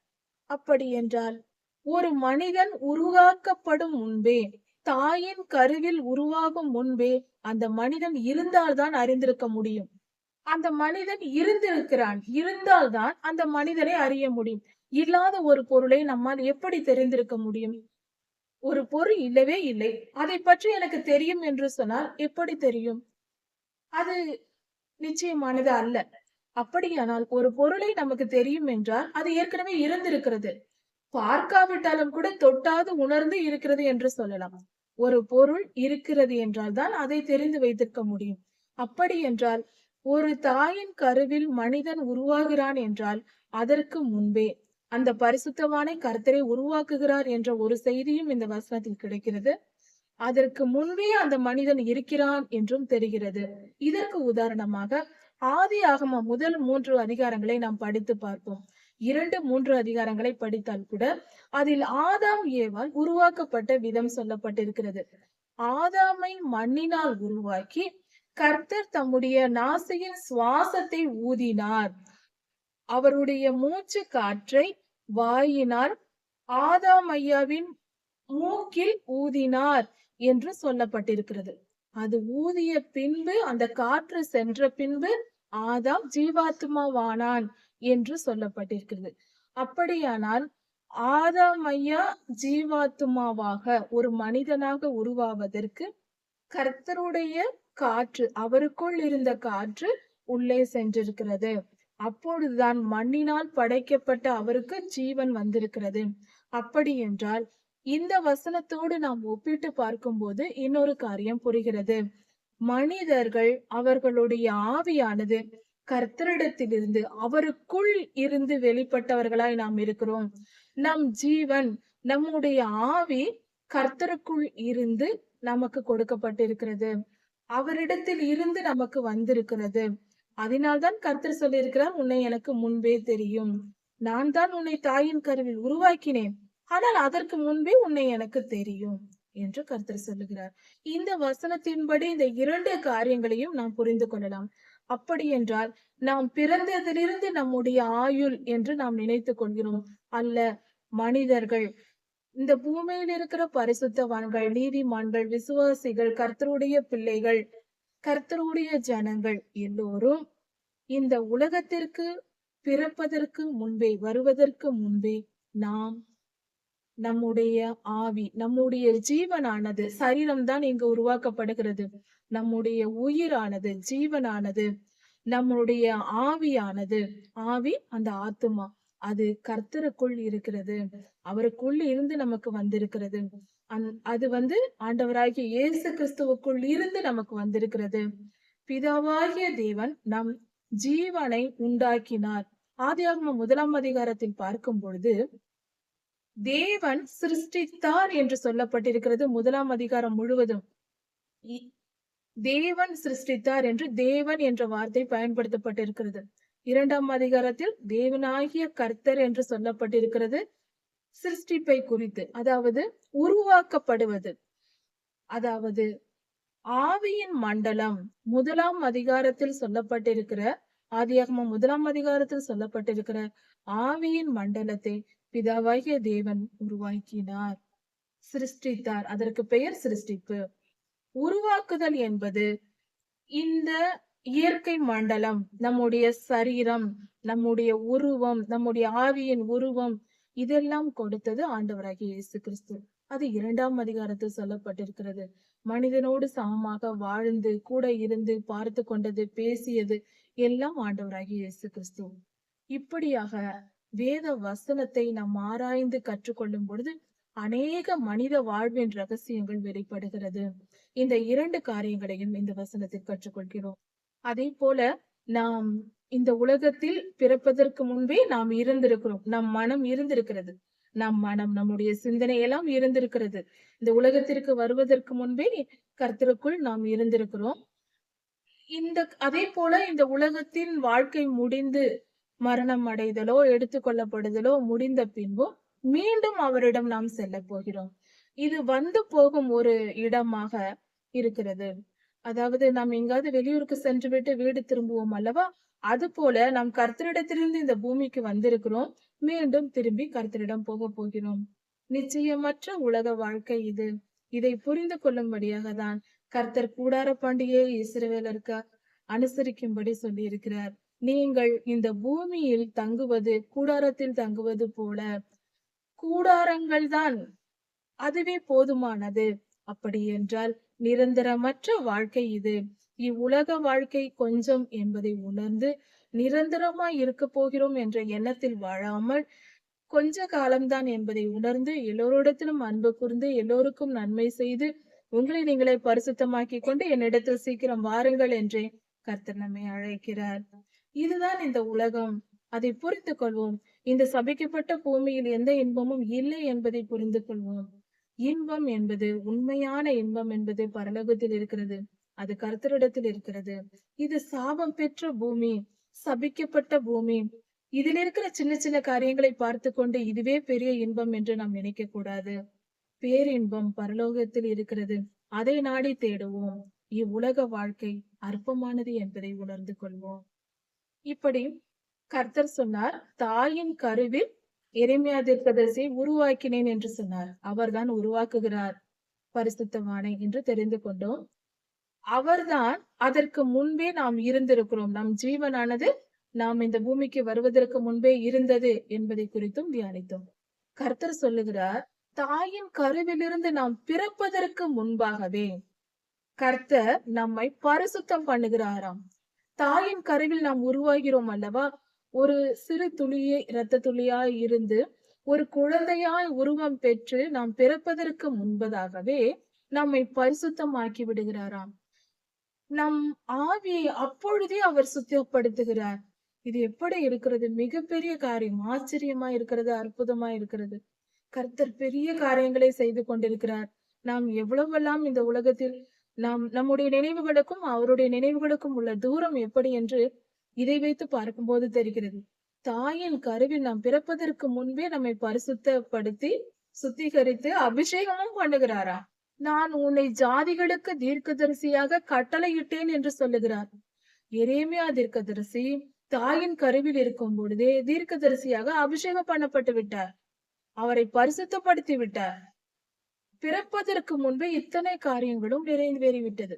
அப்படி என்றால் ஒரு மனிதன் உருவாக்கப்படும் முன்பே, தாயின் கருவில் உருவாகும் முன்பே அந்த மனிதன் இருந்தால்தான் அறிந்திருக்க முடியும். அந்த மனிதன் இருந்திருக்கிறான், இருந்தால்தான் அந்த மனிதனை அறிய முடியும். இல்லாத ஒரு பொருளை நம்மால் எப்படி தெரிந்திருக்க முடியும்? ஒரு பொருள் இல்லவே இல்லை. அதை பற்றி எனக்கு தெரியும் என்று சொன்னால் எப்படி தெரியும்? அது நிச்சயமானது அல்ல. அப்படியானால் ஒரு பொருளை நமக்கு தெரியும் என்றால், அது ஏற்கனவே இருந்திருக்கிறது. பார்க்காவிட்டாலும் கூட தொட்டாது உணர்ந்து இருக்கிறது என்று சொல்லலாம். ஒரு பொருள் இருக்கிறது என்றால் தான் அதை தெரிந்து வைத்திருக்க முடியும். அப்படி என்றால், ஒரு தாயின் கருவில் மனிதன் உருவாகிறான் என்றால், அதற்கு முன்பே அந்த பரிசுத்தவானை கர்த்தரை உருவாக்குகிறார் என்ற ஒரு செய்தியும் இந்த வசனத்தில் கிடைக்கிறது. அதற்கு முன்பே அந்த மனிதன் இருக்கிறான் என்றும் தெரிகிறது. இதற்கு உதாரணமாக ஆதியாகமம் முதல் 3 அதிகாரங்களை நாம் படித்து பார்ப்போம். 2, 3 அதிகாரங்களை படித்தால் கூட அதில் ஆதாம் ஏவாள் உருவாக்கப்பட்ட விதம் சொல்லப்பட்டிருக்கிறது. ஆதாமை மண்ணினால் உருவாக்கி கர்த்தர் தம்முடைய நாசியின் சுவாசத்தை ஊதினார். அவருடைய மூச்சு காற்றை வாயினால் ஆதாம் ஐயாவின் மூக்கில் ஊதினார் என்று சொல்லப்பட்டிருக்கிறது. அது ஊதிய பின்பு அந்த காற்று சென்ற பின்பு ஆதாம் ஜீவாத்மாவானான் என்று சொல்லப்பட்டிருக்கிறது. அப்படியானால் ஆதாம் ஐயா ஜீவாத்மாவாக ஒரு மனிதனாக உருவாவதற்கு கர்த்தருடைய காற்று, அவருக்குள் இருந்த காற்று உள்ளே சென்றிருக்கிறது. அப்பொழுதுதான் மண்ணினால் படைக்கப்பட்ட அவருக்கு ஜீவன் வந்திருக்கிறது. அப்படி என்றால் இந்த வசனத்தோடு நாம் ஒப்பிட்டு பார்க்கும்போது இன்னொரு காரியம் புரிகிறது. மனிதர்கள் அவர்களுடைய ஆவியானது கர்த்தரிடத்திலிருந்து அவருக்குள் இருந்து வெளிப்பட்டவர்களாய் நாம் இருக்கிறோம். நம் ஜீவன், நம்முடைய ஆவி கர்த்தருக்குள் இருந்து நமக்கு கொடுக்கப்பட்டிருக்கிறது. அவரிடத்தில் இருந்து நமக்கு வந்திருக்கிறது. அதனால்தான் கர்த்தர் சொல்லியிருக்கிறார், உன்னை எனக்கு முன்பே தெரியும். நான் தான் உன்னை தாயின் கருவில் உருவாக்கினேன். ஆனால் அதற்கு முன்பே உன்னை எனக்கு தெரியும் என்று கர்த்தர் சொல்லுகிறார். இந்த வசனத்தின்படி இந்த 2 காரியங்களையும் நாம் புரிந்து கொள்ளலாம். அப்படி என்றால் நாம் பிறந்ததிலிருந்து நம்முடைய ஆயுள் என்று நாம் நினைத்துக் கொள்கிறோம். அல்ல, மனிதர்கள், இந்த பூமியில் இருக்கிற பரிசுத்தவான்கள், நீதிமான்கள், விசுவாசிகள், கர்த்தருடைய பிள்ளைகள், கர்த்தருடைய ஜனங்கள் எல்லோரும் இந்த உலகத்திற்கு பிறப்பதற்கு முன்பே, வருவதற்கு முன்பே நாம் நம்முடைய ஆவி, நம்முடைய ஜீவனானது, சரீரம் தான் இங்கு உருவாக்கப்படுகிறது. நம்முடைய உயிரானது, ஜீவனானது, நம்முடைய ஆவியானது, ஆவி அந்த ஆத்துமா, அது கர்த்தருக்குள் இருக்கிறது. அவருக்குள் இருந்து நமக்கு வந்திருக்கிறது. அது ஆண்டவராகிய இயேசு கிறிஸ்துவுக்குள் இருந்து நமக்கு வந்திருக்கிறது. பிதாவாகிய தேவன் நம் ஜீவனை உண்டாக்கினார். ஆதியாகமம் 1 அதிகாரத்தில் பார்க்கும் பொழுது தேவன் சிருஷ்டித்தார் என்று சொல்லப்பட்டிருக்கிறது. 1 அதிகாரம் முழுவதும் தேவன் சிருஷ்டித்தார் என்று தேவன் என்ற வார்த்தை பயன்படுத்தப்பட்டிருக்கிறது. 2 அதிகாரத்தில் தேவனாகிய கர்த்தர் என்று சொல்லப்பட்டிருக்கிறது. சிருஷ்டிப்பை குறித்து, அதாவது உருவாக்கப்படுவது, அதாவது ஆவியின் மண்டலம் 1 அதிகாரத்தில் சொல்லப்பட்டிருக்கிற, ஆதியாகமம் 1 அதிகாரத்தில் சொல்லப்பட்டிருக்கிற ஆவியின் மண்டலத்தை பிதாவாகிய தேவன் உருவாக்கினார், சிருஷ்டித்தார். அதற்கு பெயர் சிருஷ்டிப்பு. உருவாக்குதல் என்பது இந்த இயற்கை மண்டலம், நம்முடைய சரீரம், நம்முடைய உருவம், நம்முடைய ஆவியின் உருவம், இதெல்லாம் கொடுத்தது ஆண்டவராகிய இயேசு கிறிஸ்து. அது 2 அதிகாரத்தில் சொல்லப்பட்டிருக்கிறது. மனிதனோடு சமமாக வாழ்ந்து கூட இருந்து பார்த்து கொண்டது, பேசியது எல்லாம் ஆண்டவராகிய இயேசு கிறிஸ்து. இப்படியாக வேத வசனத்தை நாம் ஆராய்ந்து கற்றுக்கொள்ளும் பொழுது அநேக மனித வாழ்வின் ரகசியங்கள் வெளிப்படுகிறது. இந்த 2 காரியங்களையும் இந்த வசனத்தில் கற்றுக்கொள்கிறோம். அதே போல நாம் இந்த உலகத்தில் பிறப்பதற்கு முன்பே நாம் இருந்திருக்கிறோம். நம் மனம் இருந்திருக்கிறது. நம் மனம், நம்முடைய சிந்தனை எல்லாம் இருந்திருக்கிறது. இந்த உலகத்திற்கு வருவதற்கு முன்பே கர்த்தருக்குள் நாம் இருந்திருக்கிறோம். அதே போல இந்த உலகத்தின் வாழ்க்கை முடிந்து மரணம் அடைதலோ, எடுத்துக்கொள்ளப்படுதலோ முடிந்த பின்பும் மீண்டும் அவரிடம் நாம் செல்ல போகிறோம். இது வந்து போகும் ஒரு இடமாக இருக்கிறது. அதாவது நாம் எங்காவது வெளியூருக்கு சென்று விட்டு வீடு திரும்புவோம் அல்லவா? அது போல நாம் கர்த்தரிடத்திலிருந்து இந்த பூமிக்கு வந்திருக்கிறோம். மீண்டும் திரும்பி கர்த்தரிடம் போக போகிறோம். நிச்சயமற்ற உலக வாழ்க்கை இது. இதை புரிந்து கொள்ளும்படியாக தான் கர்த்தர் கூடார பண்டிகையை இஸ்ரவேலருக்கு அனுசரிக்கும்படி சொல்லி இருக்கிறார். நீங்கள் இந்த பூமியில் தங்குவது கூடாரத்தில் தங்குவது போல கூடாரங்கள் தான், அதுவே போதுமானது. அப்படி என்றால் நிரந்தரமற்ற வாழ்க்கை இது. இவ்வுலக வாழ்க்கை கொஞ்சம் என்பதை உணர்ந்து நிரந்தரமாய் இருக்க போகிறோம் என்ற எண்ணத்தில் வாழாமல் கொஞ்ச காலம்தான் என்பதை உணர்ந்து எல்லோரிடத்திலும் அன்பு கூர்ந்து எல்லோருக்கும் நன்மை செய்து உங்களை நீங்களே பரிசுத்தமாக்கிக் கொண்டு என்னிடத்தில் சீக்கிரம் வாருங்கள் என்றே கர்த்தர் நம்மை அழைக்கிறார். இதுதான் இந்த உலகம். அதை புரிந்து கொள்வோம். இந்த சபிக்கப்பட்ட பூமியில் எந்த இன்பமும் இல்லை என்பதை புரிந்து கொள்வோம். இன்பம் என்பது, உண்மையான இன்பம் என்பது பரலோகத்தில் இருக்கிறது. அது கர்த்தரிடத்தில் இருக்கிறது. இது சாபம் பெற்ற பூமி, சபிக்கப்பட்ட பூமி. இதில் இருக்கிற சின்ன சின்ன காரியங்களை பார்த்து கொண்டு இதுவே பெரிய இன்பம் என்று நாம் நினைக்க கூடாது. பேரின்பம் பரலோகத்தில் இருக்கிறது. அதை நாடி தேடுவோம். இவ்வுலக வாழ்க்கை அற்பமானது என்பதை உணர்ந்து கொள்வோம். இப்படி கர்த்தர் சொன்னார், தாயின் கருவில் எரேமியா தீர்க்கதரிசியை உருவாக்கினேன் என்று சொன்னார். அவர்தான் உருவாக்குகிறார் பரிசுத்தவானை என்று தெரிந்து கொண்டோம். அவர்தான் அதற்கு முன்பே நாம் இருந்திருக்கிறோம். நம் ஜீவனானது நாம் இந்த பூமிக்கு வருவதற்கு முன்பே இருந்தது என்பதை குறித்தும் தியானித்தோம். கர்த்தர் சொல்லுகிறார், தாயின் கருவிலிருந்து நாம் பிறப்பதற்கு முன்பாகவே கர்த்தர் நம்மை பரிசுத்தம் பண்ணுகிறாராம். தாயின் கருவில் நாம் உருவாகிறோம் அல்லவா? ஒரு சிறு துளியை இரத்த துளியாய் இருந்து ஒரு குழந்தையாய் உருவம் பெற்று நாம் பிறப்பதற்கு முன்பதாகவே நம்மை பரிசுத்தமாக்கி விடுகிறாராம். நம் ஆவியை அப்பொழுதே அவர் சுத்தப்படுத்துகிறார். இது எப்படி இருக்கிறது? மிகப்பெரிய காரியம். ஆச்சரியமா இருக்கிறது, அற்புதமா இருக்கிறது. கர்த்தர் பெரிய காரியங்களை செய்து கொண்டிருக்கிறார். நாம் எவ்வளவெல்லாம் இந்த உலகத்தில் நம்முடைய நினைவுகளுக்கும் அவருடைய நினைவுகளுக்கும் உள்ள தூரம் எப்படி என்று இதை வைத்து பார்க்கும்போது தெரிகிறது. தாயின் கருவில் நாம் பிறப்பதற்கு முன்பே நம்மை பரிசுத்தப்படுத்தி சுத்திகரித்து அபிஷேகமும் பண்ணுகிறாரா. நான் உன்னை ஜாதிகளுக்கு தீர்க்கதரிசியாக கட்டளையிட்டேன் என்று சொல்லுகிறார். எரேமியா தீர்க்கதரிசி தாயின் கருவில் இருக்கும் பொழுதே தீர்க்கதரிசியாக அபிஷேகம் பண்ணப்பட்டு விட்டார். அவரை பரிசுத்தப்படுத்தி விட்டார். பிறப்பதற்கு முன்பே இத்தனை காரியங்களும் நிறைவேறிவிட்டது.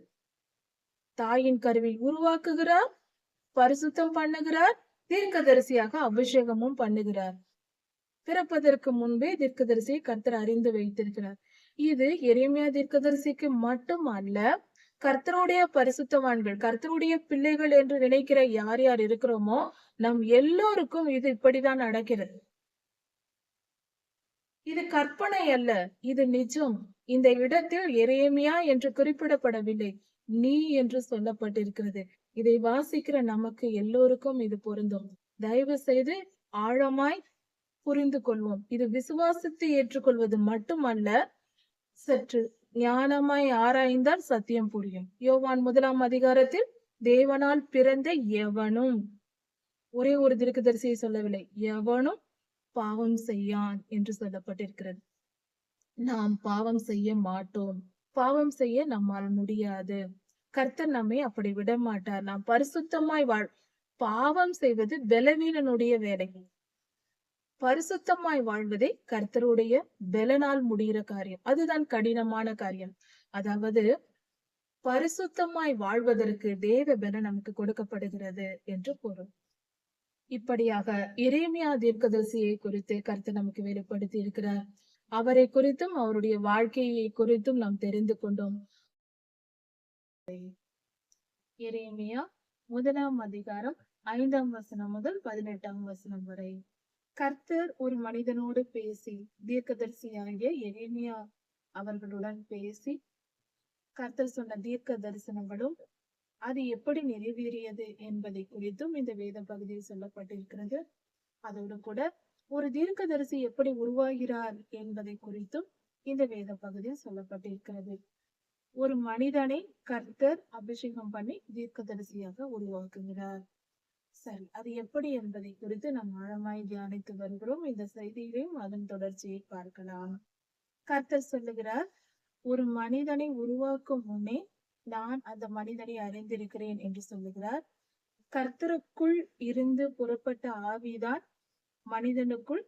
தாயின் கருவில் உருவாக்குகிறார், பரிசுத்தம் பண்ணுகிறார், தீர்க்கதரிசியாக அபிஷேகமும் பண்ணுகிறார். பிறப்பதற்கு முன்பே தீர்க்கதரிசியை கர்த்தர் அறிந்து வைத்திருக்கிறார். இது எரேமியா தீர்க்கதரிசிக்கு மட்டும் அல்ல, கர்த்தருடைய பரிசுத்தவான்கள், கர்த்தருடைய பிள்ளைகள் என்று நினைக்கிற யார் யார் இருக்கிறோமோ நம் எல்லோருக்கும் இது இப்படிதான் நடக்கிறது. இது கற்பனை அல்ல, இது நிஜம். இந்த இடத்தில் எரேமியா என்று குறிப்பிடப்படவில்லை, நீ என்று சொல்லப்பட்டிருக்கிறது. இதை வாசிக்கிற நமக்கு எல்லோருக்கும் இது பொருந்தும். தயவு செய்து ஆழமாய் புரிந்து கொள்வோம். இது விசுவாசித்து ஏற்றுக்கொள்வது மட்டுமல்ல, சற்று ஞானமாய் ஆராய்ந்தால் சத்தியம் புரியும். யோவான் 1 அதிகாரத்தில் தேவனால் பிறந்த எவனும், ஒரே ஒரு தீர்க்கதரிசியை சொல்லவில்லை, எவனும் பாவம் செய்யான் என்று சொல்லப்பட்டிருக்கிறது. நாம் பாவம் செய்ய மாட்டோம். பாவம் செய்ய நம்மால் முடியாது. கர்த்தர் நம்மை அப்படி விட மாட்டார். நாம் பரிசுத்தமாய் பாவம் செய்வது பலவீனனுடைய வேலை. பரிசுத்தமாய் வாழ்வதே கர்த்தருடைய பலனால் முடிகிற காரியம். அதுதான் கடினமான காரியம். அதாவது பரிசுத்தமாய் வாழ்வதற்கு தேவ பலன் நமக்கு கொடுக்கப்படுகிறது என்று பொருள். இப்படியாக எரேமியா தீர்க்கதரிசியை குறித்து கர்த்தர் நமக்கு வெளிப்படுத்தி இருக்கிறார். அவரை குறித்தும் அவருடைய வாழ்க்கையை குறித்தும் நாம் தெரிந்து கொண்டோம். எரேமியா 1 அதிகாரம் 5 வசனம் முதல் 18 வசனம் வரை. கர்த்தர் ஒரு மனிதனோடு பேசி, தீர்க்கதரிசியாகிய எரேமியா அவர்களுடன் பேசி, கர்த்தர் சொன்ன தீர்க்க தரிசனங்களும் அது எப்படி நிறைவேறியது என்பதை குறித்தும் இந்த வேத பகுதியில் சொல்லப்பட்டிருக்கிறது. அதோடு கூட ஒரு தீர்க்கதரிசி எப்படி உருவாகிறார் என்பதை குறித்தும் இந்த வேத பகுதியில் சொல்லப்பட்டிருக்கிறது. ஒரு மனிதனை கர்த்தர் அபிஷேகம் பண்ணி தீர்க்கதரிசியாக உருவாக்குகிறார். சரி, அது எப்படி என்பதை குறித்து நாம் ஆழமாய் தியானித்து வருகிறோம். இந்த செய்தியிலையும் அதன் தொடர்ச்சியை பார்க்கலாம். கர்த்தர் சொல்லுகிறார், ஒரு மனிதனை உருவாக்கும் முன்னே நான் அந்த மனிதனை அறிந்திருக்கிறேன் என்று சொல்லுகிறார். கர்த்தருக்குள் இருந்து புறப்பட்ட ஆவிதான் மனிதனுக்குள்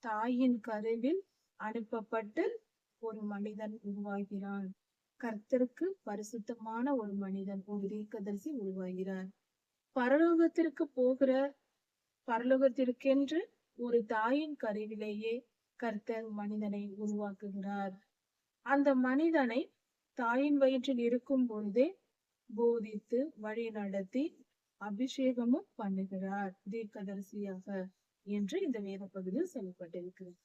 தாயின் கருவில் அனுப்பப்பட்டு ஒரு மனிதன் உருவாகிறான். கர்த்தருக்கு பரிசுத்தமான ஒரு மனிதன், ஒரு தீர்க்கதரிசி உருவாகிறார். பரலோகத்திற்கு போகிற பரலோகத்திற்கென்று ஒரு தாயின் கருவிலேயே கர்த்தர் மனிதனை உருவாக்குகிறார். அந்த மனிதனை தாயின் வயிற்றில் இருக்கும் பொழுதே போதித்து வழி நடத்தி அபிஷேகமும் பண்ணுகிறார் தீர்க்கதரிசியாக என்று இந்த வேத பகுதியில் சொல்லப்பட்டிருக்கிறது.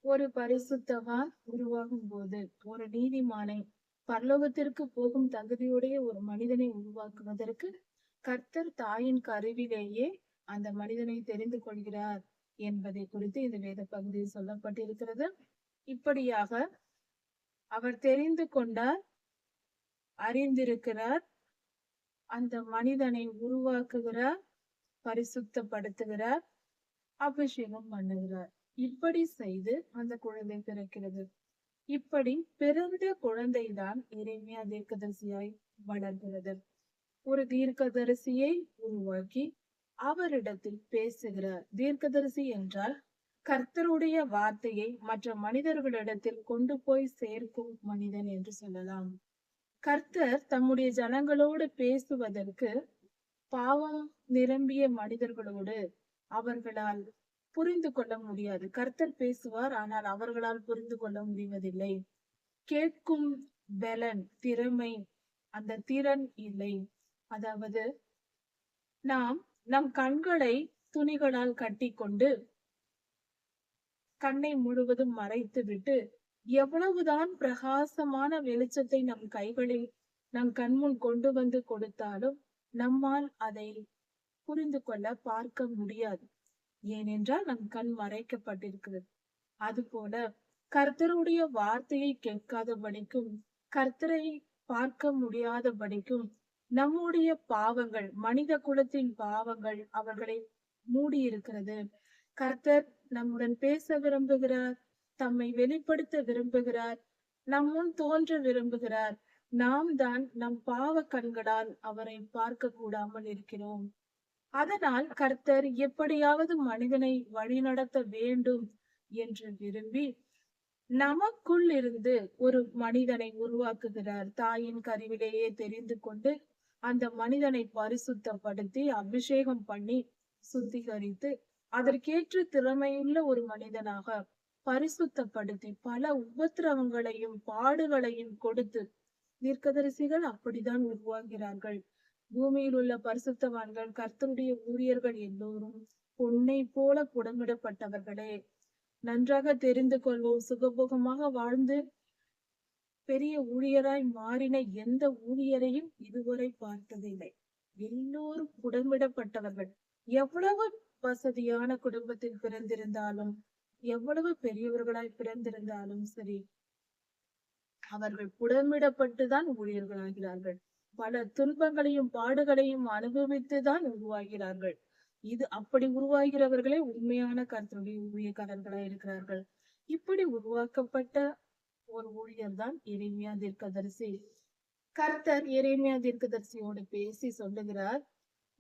ஒரு பரிசுத்தவான் உருவாகும் போது, ஒரு நீதிமானை பரலோகத்திற்கு போகும் தகுதியுடைய ஒரு மனிதனை உருவாக்குவதற்கு கர்த்தர் தாயின் கருவிலேயே அந்த மனிதனை தெரிந்து கொள்கிறார் என்பதை குறித்து இந்த வேத பகுதியில் சொல்லப்பட்டிருக்கிறது. இப்படியாக அவர் தெரிந்து கொண்டார், அறிந்திருக்கிறார், அந்த மனிதனை உருவாக்குகிறார், பரிசுத்தப்படுத்துகிறார், அபிஷேகம் பண்ணுகிறார். இப்படி செய்து அந்த குழந்தை பிறக்கிறது. இப்படி பிறந்த குழந்தைதான் எரேமியா தீர்க்கதரிசியாய் வளர்கிறது. ஒரு தீர்க்கதரிசியை உருவாக்கி அவரிடத்தில் பேசுகிறார். தீர்க்கதரிசி என்றால் கர்த்தருடைய வார்த்தையை மற்ற மனிதர்களிடத்தில் கொண்டு போய் சேர்க்கும் மனிதன் என்று சொல்லலாம். கர்த்தர் தம்முடைய ஜனங்களோடு பேசுவதற்கு பாவம் நிரம்பிய மனிதர்களோடு அவர்களால் புரிந்து கொள்ள முடியாது. கர்த்தர் பேசுவார், ஆனால் அவர்களால் புரிந்து கொள்ள முடிவதில்லை. கேட்கும் பலன், திறமை, அந்த திறன் இல்லை. அதாவது நாம் நம் கண்களை துணிகளால் கட்டிக்கொண்டு கண்ணை முழுவதும் மறைத்து விட்டு எவ்வளவுதான் பிரகாசமான வெளிச்சத்தை நம் கைகளில் நம் கண்முன் கொண்டு வந்து கொடுத்தாலும் நம்மால் அதை புரிந்து கொள்ள பார்க்க முடியாது. ஏனென்றால் நம் கண் மறைக்கப்பட்டிருக்கிறது. அதுபோல கர்த்தருடைய வார்த்தையை கேட்காதபடிக்கும், கர்த்தரை பார்க்க முடியாதபடிக்கும் நம்முடைய பாவங்கள், மனித குலத்தின் பாவங்கள் அவர்களை மூடி இருக்கிறது. கர்த்தர் நம்முடன் பேச விரும்புகிறார், தம்மை வெளிப்படுத்த விரும்புகிறார், நம் முன் தோன்ற விரும்புகிறார். நாம் தான் நம் பாவ கண்களால் அவரை பார்க்க கூடாமல் இருக்கிறோம். அதனால் கர்த்தர் எப்படியாவது மனிதனை வழிநடத்த வேண்டும் என்று விரும்பி நமக்குள் இருந்து ஒரு மனிதனை உருவாக்குகிறார். தாயின் கருவிலேயே தெரிந்து கொண்டு அந்த மனிதனை பரிசுத்தப்படுத்தி அபிஷேகம் பண்ணி சுத்திகரித்து அதற்கேற்ற திறமையுள்ள ஒரு மனிதனாக பரிசுத்தப்படுத்தி பல உபத்திரவங்களையும் பாடுகளையும் கொடுத்து, தீர்க்கதரிசிகள் அப்படித்தான் உருவாகிறார்கள். பூமியில் உள்ள பரிசுத்தவான்கள், கர்த்தருடைய ஊழியர்கள் எல்லோரும் பொன்னை போல புடமிடப்பட்டவர்களே. நன்றாக தெரிந்து கொள்வோம். சுகபோகமாக வாழ்ந்து பெரிய ஊழியராய் மாறின எந்த ஊழியரையும் இதுவரை பார்த்ததில்லை. எல்லோரும் புடமிடப்பட்டவர்கள். எவ்வளவு வசதியான குடும்பத்தில் பிறந்திருந்தாலும், எவ்வளவு பெரியவர்களாய் பிறந்திருந்தாலும் சரி, அவர்கள் புடமிடப்பட்டுதான் ஊழியர்களாகிறார்கள். பல துன்பங்களையும் பாடுகளையும் அனுபவித்துதான் உருவாகிறார்கள். இது அப்படி உருவாகிறவர்களே உண்மையான கர்த்தருடைய ஊழியக்காரர்களாய் இருக்கிறார்கள். இப்படி உருவாக்கப்பட்ட ஒரு ஊழியர் தான் எரேமியா தீர்க்கதரிசி. கர்த்தர் எரேமியா தீர்க்கதரிசியோடு பேசி சொல்லுகிறார்,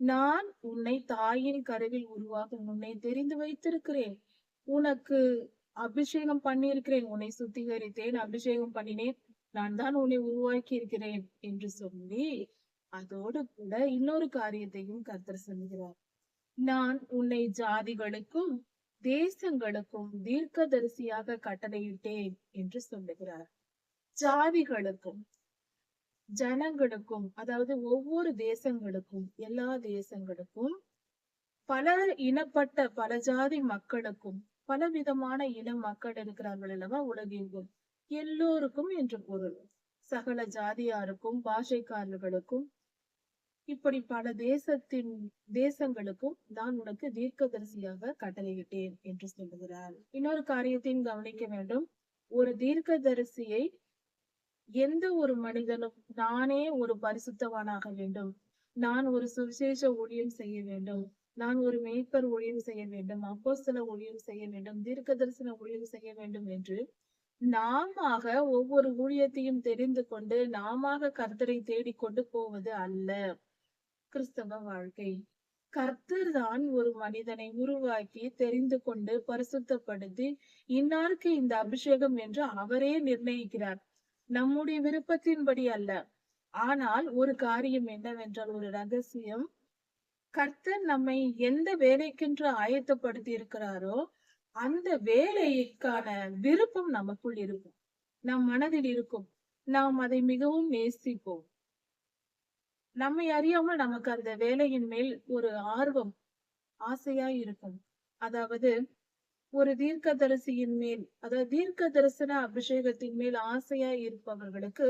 நான் உன்னை தாயின் கருவில் உருவாக்கும் உன்னை தெரிந்து வைத்திருக்கிறேன், உனக்கு அபிஷேகம் பண்ணியிருக்கிறேன், உன்னை சுத்திகரித்தேன், அபிஷேகம் பண்ணினேன், நான் தான் உன்னை உருவாக்கி இருக்கிறேன் என்று சொல்லி அதோடு கூட இன்னொரு காரியத்தையும் கர்த்தர் சொல்லுகிறார். நான் உன்னை ஜாதிகளுக்கும் தேசங்களுக்கும் தீர்க்கதரிசியாக கட்டளையிட்டேன் என்று சொல்லுகிறார். ஜாதிகளுக்கும் ஜனங்களுக்கும், அதாவது ஒவ்வொரு தேசங்களுக்கும், எல்லா தேசங்களுக்கும், பல இனப்பட்ட பல ஜாதி மக்களுக்கும், பல விதமான இன மக்கள் இருக்கிறார்கள் அல்லவா உலகெங்கும், எல்லோருக்கும் என்று பொருள். சகல ஜாதியாருக்கும், பாஷைக்காரர்களுக்கும், இப்படி பல தேசங்களுக்கும் நான் உனக்கு தீர்க்கதரிசியாக கட்டளையிட்டேன் என்று சொல்லுகிறார். இன்னொரு காரியத்தையும் கவனிக்க வேண்டும். ஒரு தீர்க்கதரிசியை எந்த ஒரு மனிதனும் நானே ஒரு பரிசுத்தவானாக வேண்டும், நான் ஒரு சுவிசேஷ ஊழியம் செய்ய வேண்டும், நான் ஒரு மேய்ப்பர் ஊழியம் செய்ய வேண்டும், அப்போஸ்தல ஊழியம் செய்ய வேண்டும், தீர்க்க தரிசன ஊழியம் செய்ய வேண்டும் என்று நாமாக ஒவ்வொரு ஊழியத்தையும் தெரிந்து கொண்டு நாமாக கர்த்தரை தேடிக்கொண்டு போவது அல்ல கிறிஸ்தவ வாழ்க்கை. கர்த்தர் தான் ஒரு மனிதனை உருவாக்கி தெரிந்து கொண்டு பரிசுத்தப்படுத்தி இன்னாருக்கு இந்த அபிஷேகம் என்று அவரே நிர்ணயிக்கிறார், நம்முடைய விருப்பத்தின்படி அல்ல. ஆனால் ஒரு காரியம் என்னவென்றால், ஒரு ரகசியம், கர்த்தர் நம்மை எந்த வேலைக்கென்று ஆயத்தப்படுத்தி இருக்கிறாரோ அந்த வேலைக்கான விருப்பம் நமக்குள் இருக்கும், நம் மனதில் இருக்கும். நாம் அதை மிகவும் நேசிப்போம். நம்மை அறியாமல் நமக்கு அந்த வேலையின் மேல் ஒரு ஆர்வம், ஆசையா இருக்கும். அதாவது ஒரு தீர்க்கதரிசியின் மேல், அதாவது தீர்க்க தரிசன அபிஷேகத்தின் மேல் ஆசையா இருப்பவர்களுக்கு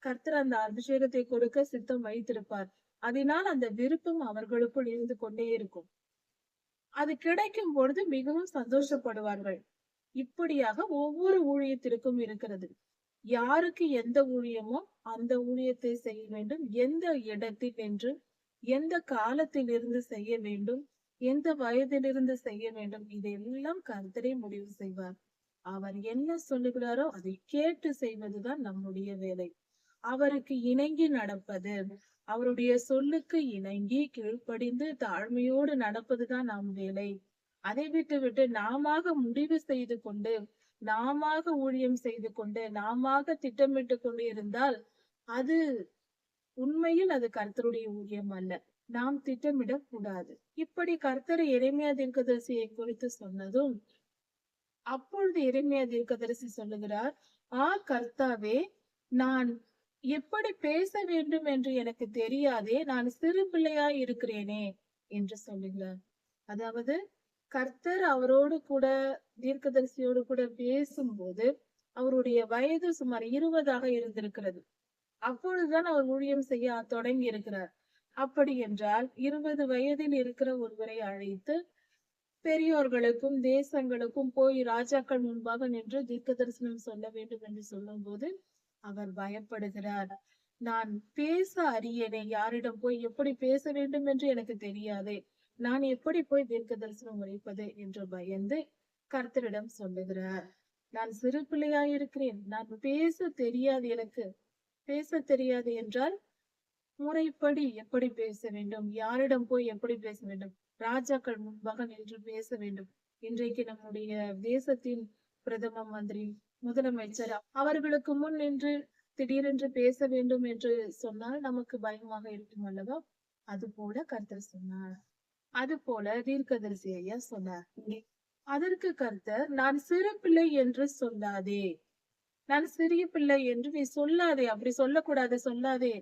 கர்த்தர் அந்த அபிஷேகத்தை கொடுக்க சித்தம் வைத்திருப்பார். அதனால் அந்த விருப்பம் அவர்களுக்குள் இருந்து கொண்டே இருக்கும். அது கிடைக்கும் பொழுது மிகவும் சந்தோஷப்படுவார்கள். இப்படியாக ஒவ்வொரு ஊழியத்திற்கும் இருக்கிறது. யாருக்கு எந்த ஊழியமோ அந்த ஊழியத்தை செய்ய வேண்டும், எந்த இடத்தில் நின்று எந்த காலத்தில் இருந்து செய்ய வேண்டும், எந்த வயதிலிருந்து செய்ய வேண்டும், இதையெல்லாம் கர்த்தரே முடிவு செய்வார். அவர் என்ன சொல்லுகிறாரோ அதை கேட்டு செய்வதுதான் நம்முடைய வேலை. அவருக்கு இணங்கி நடப்பது, அவருடைய சொல்லுக்கு இணங்கி கீழ்ப்படிந்து தாழ்மையோடு நடப்பதுதான் நம் வேலை. அதை விட்டு நாமாக முடிவு செய்து கொண்டு, நாமாக ஊழியம் செய்து கொண்டு, நாமாக திட்டமிட்டு கொண்டு இருந்தால் அது உண்மையில் அது கர்த்தருடைய ஊழியம் அல்ல. நாம் திட்டமிடக் கூடாது. இப்படி கர்த்தர் எரேமியா தீர்க்கதரிசியை குறித்து சொன்னதும், அப்பொழுது எரேமியா தீர்க்கதரிசி சொல்லுகிறார், கர்த்தாவே, நான் எப்படி பேச வேண்டும் என்று எனக்கு தெரியாதே, நான் சிறு பிள்ளையாய் இருக்கிறேனே என்று சொல்லுகிறார். அதாவது கர்த்தர் அவரோடு கூட, தீர்க்கதரிசியோடு கூட பேசும்போது அவருடைய வயது சுமார் 20 இருந்திருக்கிறது. அப்பொழுதுதான் அவர் ஊழியம் செய்ய தொடங்கி இருக்கிறார். அப்படி என்றால் 20 வயதில் இருக்கிற ஒருவரை அழைத்து பெரியோர்களுக்கும் தேசங்களுக்கும் போய் ராஜாக்கள் முன்பாக நின்று தீர்க்க தரிசனம் சொல்ல வேண்டும் என்று சொல்லும் போது அவர் பயப்படுகிறார். நான் பேச அறியேனே, யாரிடம் போய் எப்படி பேச வேண்டும் என்று எனக்கு தெரியாதே, நான் எப்படி போய் தீர்க்க தரிசனம் உரைப்பது என்று பயந்து கர்த்தரிடம் சொல்லுகிறார். நான் சிறு பிள்ளையாயிருக்கிறேன், நான் பேச தெரியாது, எனக்கு பேச தெரியாது என்றால் முறைப்படி எப்படி பேச வேண்டும், யாரிடம் போய் எப்படி பேச வேண்டும், ராஜாக்கள் முன்பாக நின்று பேச வேண்டும். இன்றைக்கு நம்முடைய தேசத்தின் பிரதம மந்திரி, முதலமைச்சர் அவர்களுக்கு முன் நின்று திடீரென்று பேச வேண்டும் என்று சொன்னால் நமக்கு பயமாக இருக்கும் அல்லவா? அது போல கர்த்தர் சொன்னார். அது போல தீர்க்கதரிசி ஐயா சொன்னார். அதற்கு கர்த்தர், நான் சிறு பிள்ளை என்று சொல்லாதே, நான் சிறிய பிள்ளை என்று நீ சொல்லாதே, அப்படி சொல்லக்கூடாது, சொல்லாதே.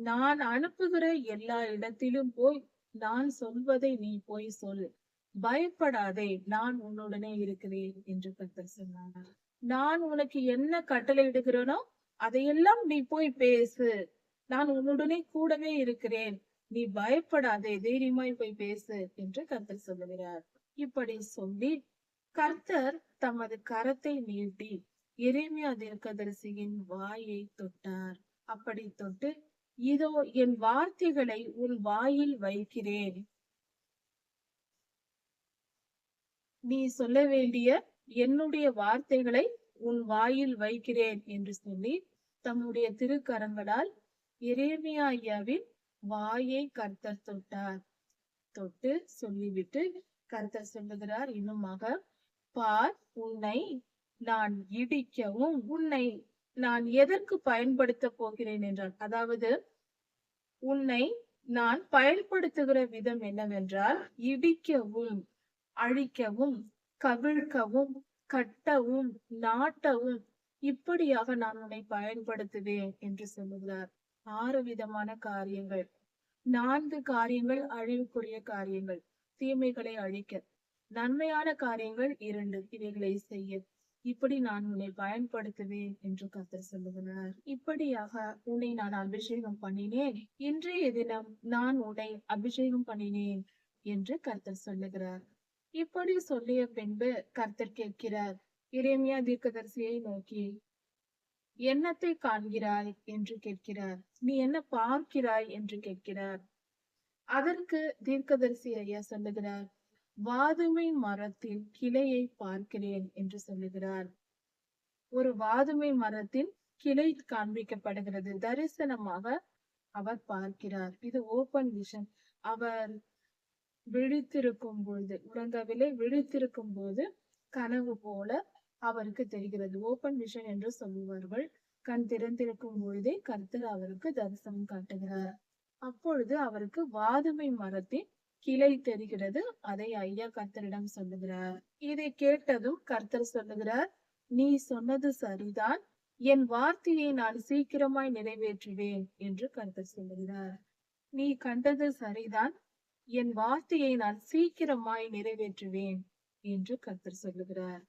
நான் அனுப்புகிற எல்லா இடத்திலும் போய் நான் சொல்வதை நீ போய் சொல், பயப்படாதே, நான் உன்னுடனே இருக்கிறேன் என்று கர்த்தர் சொன்னார். நான் உனக்கு என்ன கட்டளையிடுகிறேனோ அதையெல்லாம் நீ போய் பேசு, நான் உன்னுடனே கூடவே இருக்கிறேன், நீ பயப்படாதே, தைரியமாய் போய் பேசு என்று கர்த்தர் சொல்லுகிறார். இப்படி சொல்லி கர்த்தர் தமது கரத்தை நீட்டி எரேமியா தீர்க்கதரிசியின் வாயை தொட்டார். அப்படி தொட்டு, இதோ என் வார்த்தைகளை உன் வாயில் வைக்கிறேன், நீ சொல்ல வேண்டிய என்னுடைய வார்த்தைகளை உன் வாயில் வைக்கிறேன் என்று சொல்லி தம்முடைய திருக்கரங்களால் எரேமியா ஐயாவின் வாயை கர்த்தர் தொட்டார். தொட்டு சொல்லிவிட்டு கர்த்தர் சொல்லுகிறார் இன்னுமாக, பார், உன்னை நான் இடிக்கவும் உன்னை நான் எதற்கு பயன்படுத்த போகிறேன் என்றால், அதாவது உன்னை நான் பயன்படுத்துகிற விதம் என்னவென்றால் இடிக்கவும், அழிக்கவும், கவிழ்க்கவும், கட்டவும், நாட்டவும், இப்படியாக நான் உன்னை பயன்படுத்துவேன் என்று சொல்லுகிறார். 6 விதமான காரியங்கள், 4 காரியங்கள் அழிவுக்குரிய காரியங்கள், தீமைகளை அழிக்க, நன்மையான காரியங்கள் 2, இவைகளை செய்ய, இப்படி நான் உன்னை பயன்படுத்துவேன் என்று கர்த்தர் சொல்லுகிறார். இப்படியாக உன்னை நான் அபிஷேகம் பண்ணினேன், இன்றைய தினம் நான் உன்னை அபிஷேகம் பண்ணினேன் என்று கர்த்தர் சொல்லுகிறார். இப்படி சொல்லிய பின்பு கர்த்தர் கேட்கிறார் எரேமியா தீர்க்கதரிசியை நோக்கி, என்னத்தை காண்கிறாய் என்று கேட்கிறார். நீ என்ன பார்க்கிறாய் என்று கேட்கிறார். அதற்கு தீர்க்கதரிசி ஐயா சொல்லுகிறார், வாதுமை மரத்தின் கிளையை பார்க்கிறேன் என்று சொல்லுகிறார். ஒரு வாதுமை மரத்தின் கிளை காண்பிக்கப்படுகிறது, தரிசனமாக அவர் பார்க்கிறார். இது ஓபன் விஷன். அவர் விழித்திருக்கும் பொழுது, உறங்கவில்லை, விழித்திருக்கும் போது கனவு போல அவருக்கு தெரிகிறது. ஓபன் விஷன் என்று சொல்லுவார்கள். கண் திறந்திருக்கும் பொழுதே கர்த்தர் அவருக்கு தரிசனம் காட்டுகிறார். அப்பொழுது அவருக்கு வாதுமை மரத்தின் கிளை தெரிகிறது. அதை ஐயா கர்த்தரிடம் சொல்லுகிறார். இதை கேட்டதும் கர்த்தர் சொல்லுகிறார், நீ சொன்னது சரிதான், என் வார்த்தையை நான் சீக்கிரமாய் நிறைவேற்றுவேன் என்று கர்த்தர் சொல்லுகிறார். நீ கண்டது சரிதான், என் வார்த்தையை நான் சீக்கிரமாய் நிறைவேற்றுவேன் என்று கர்த்தர் சொல்லுகிறார்.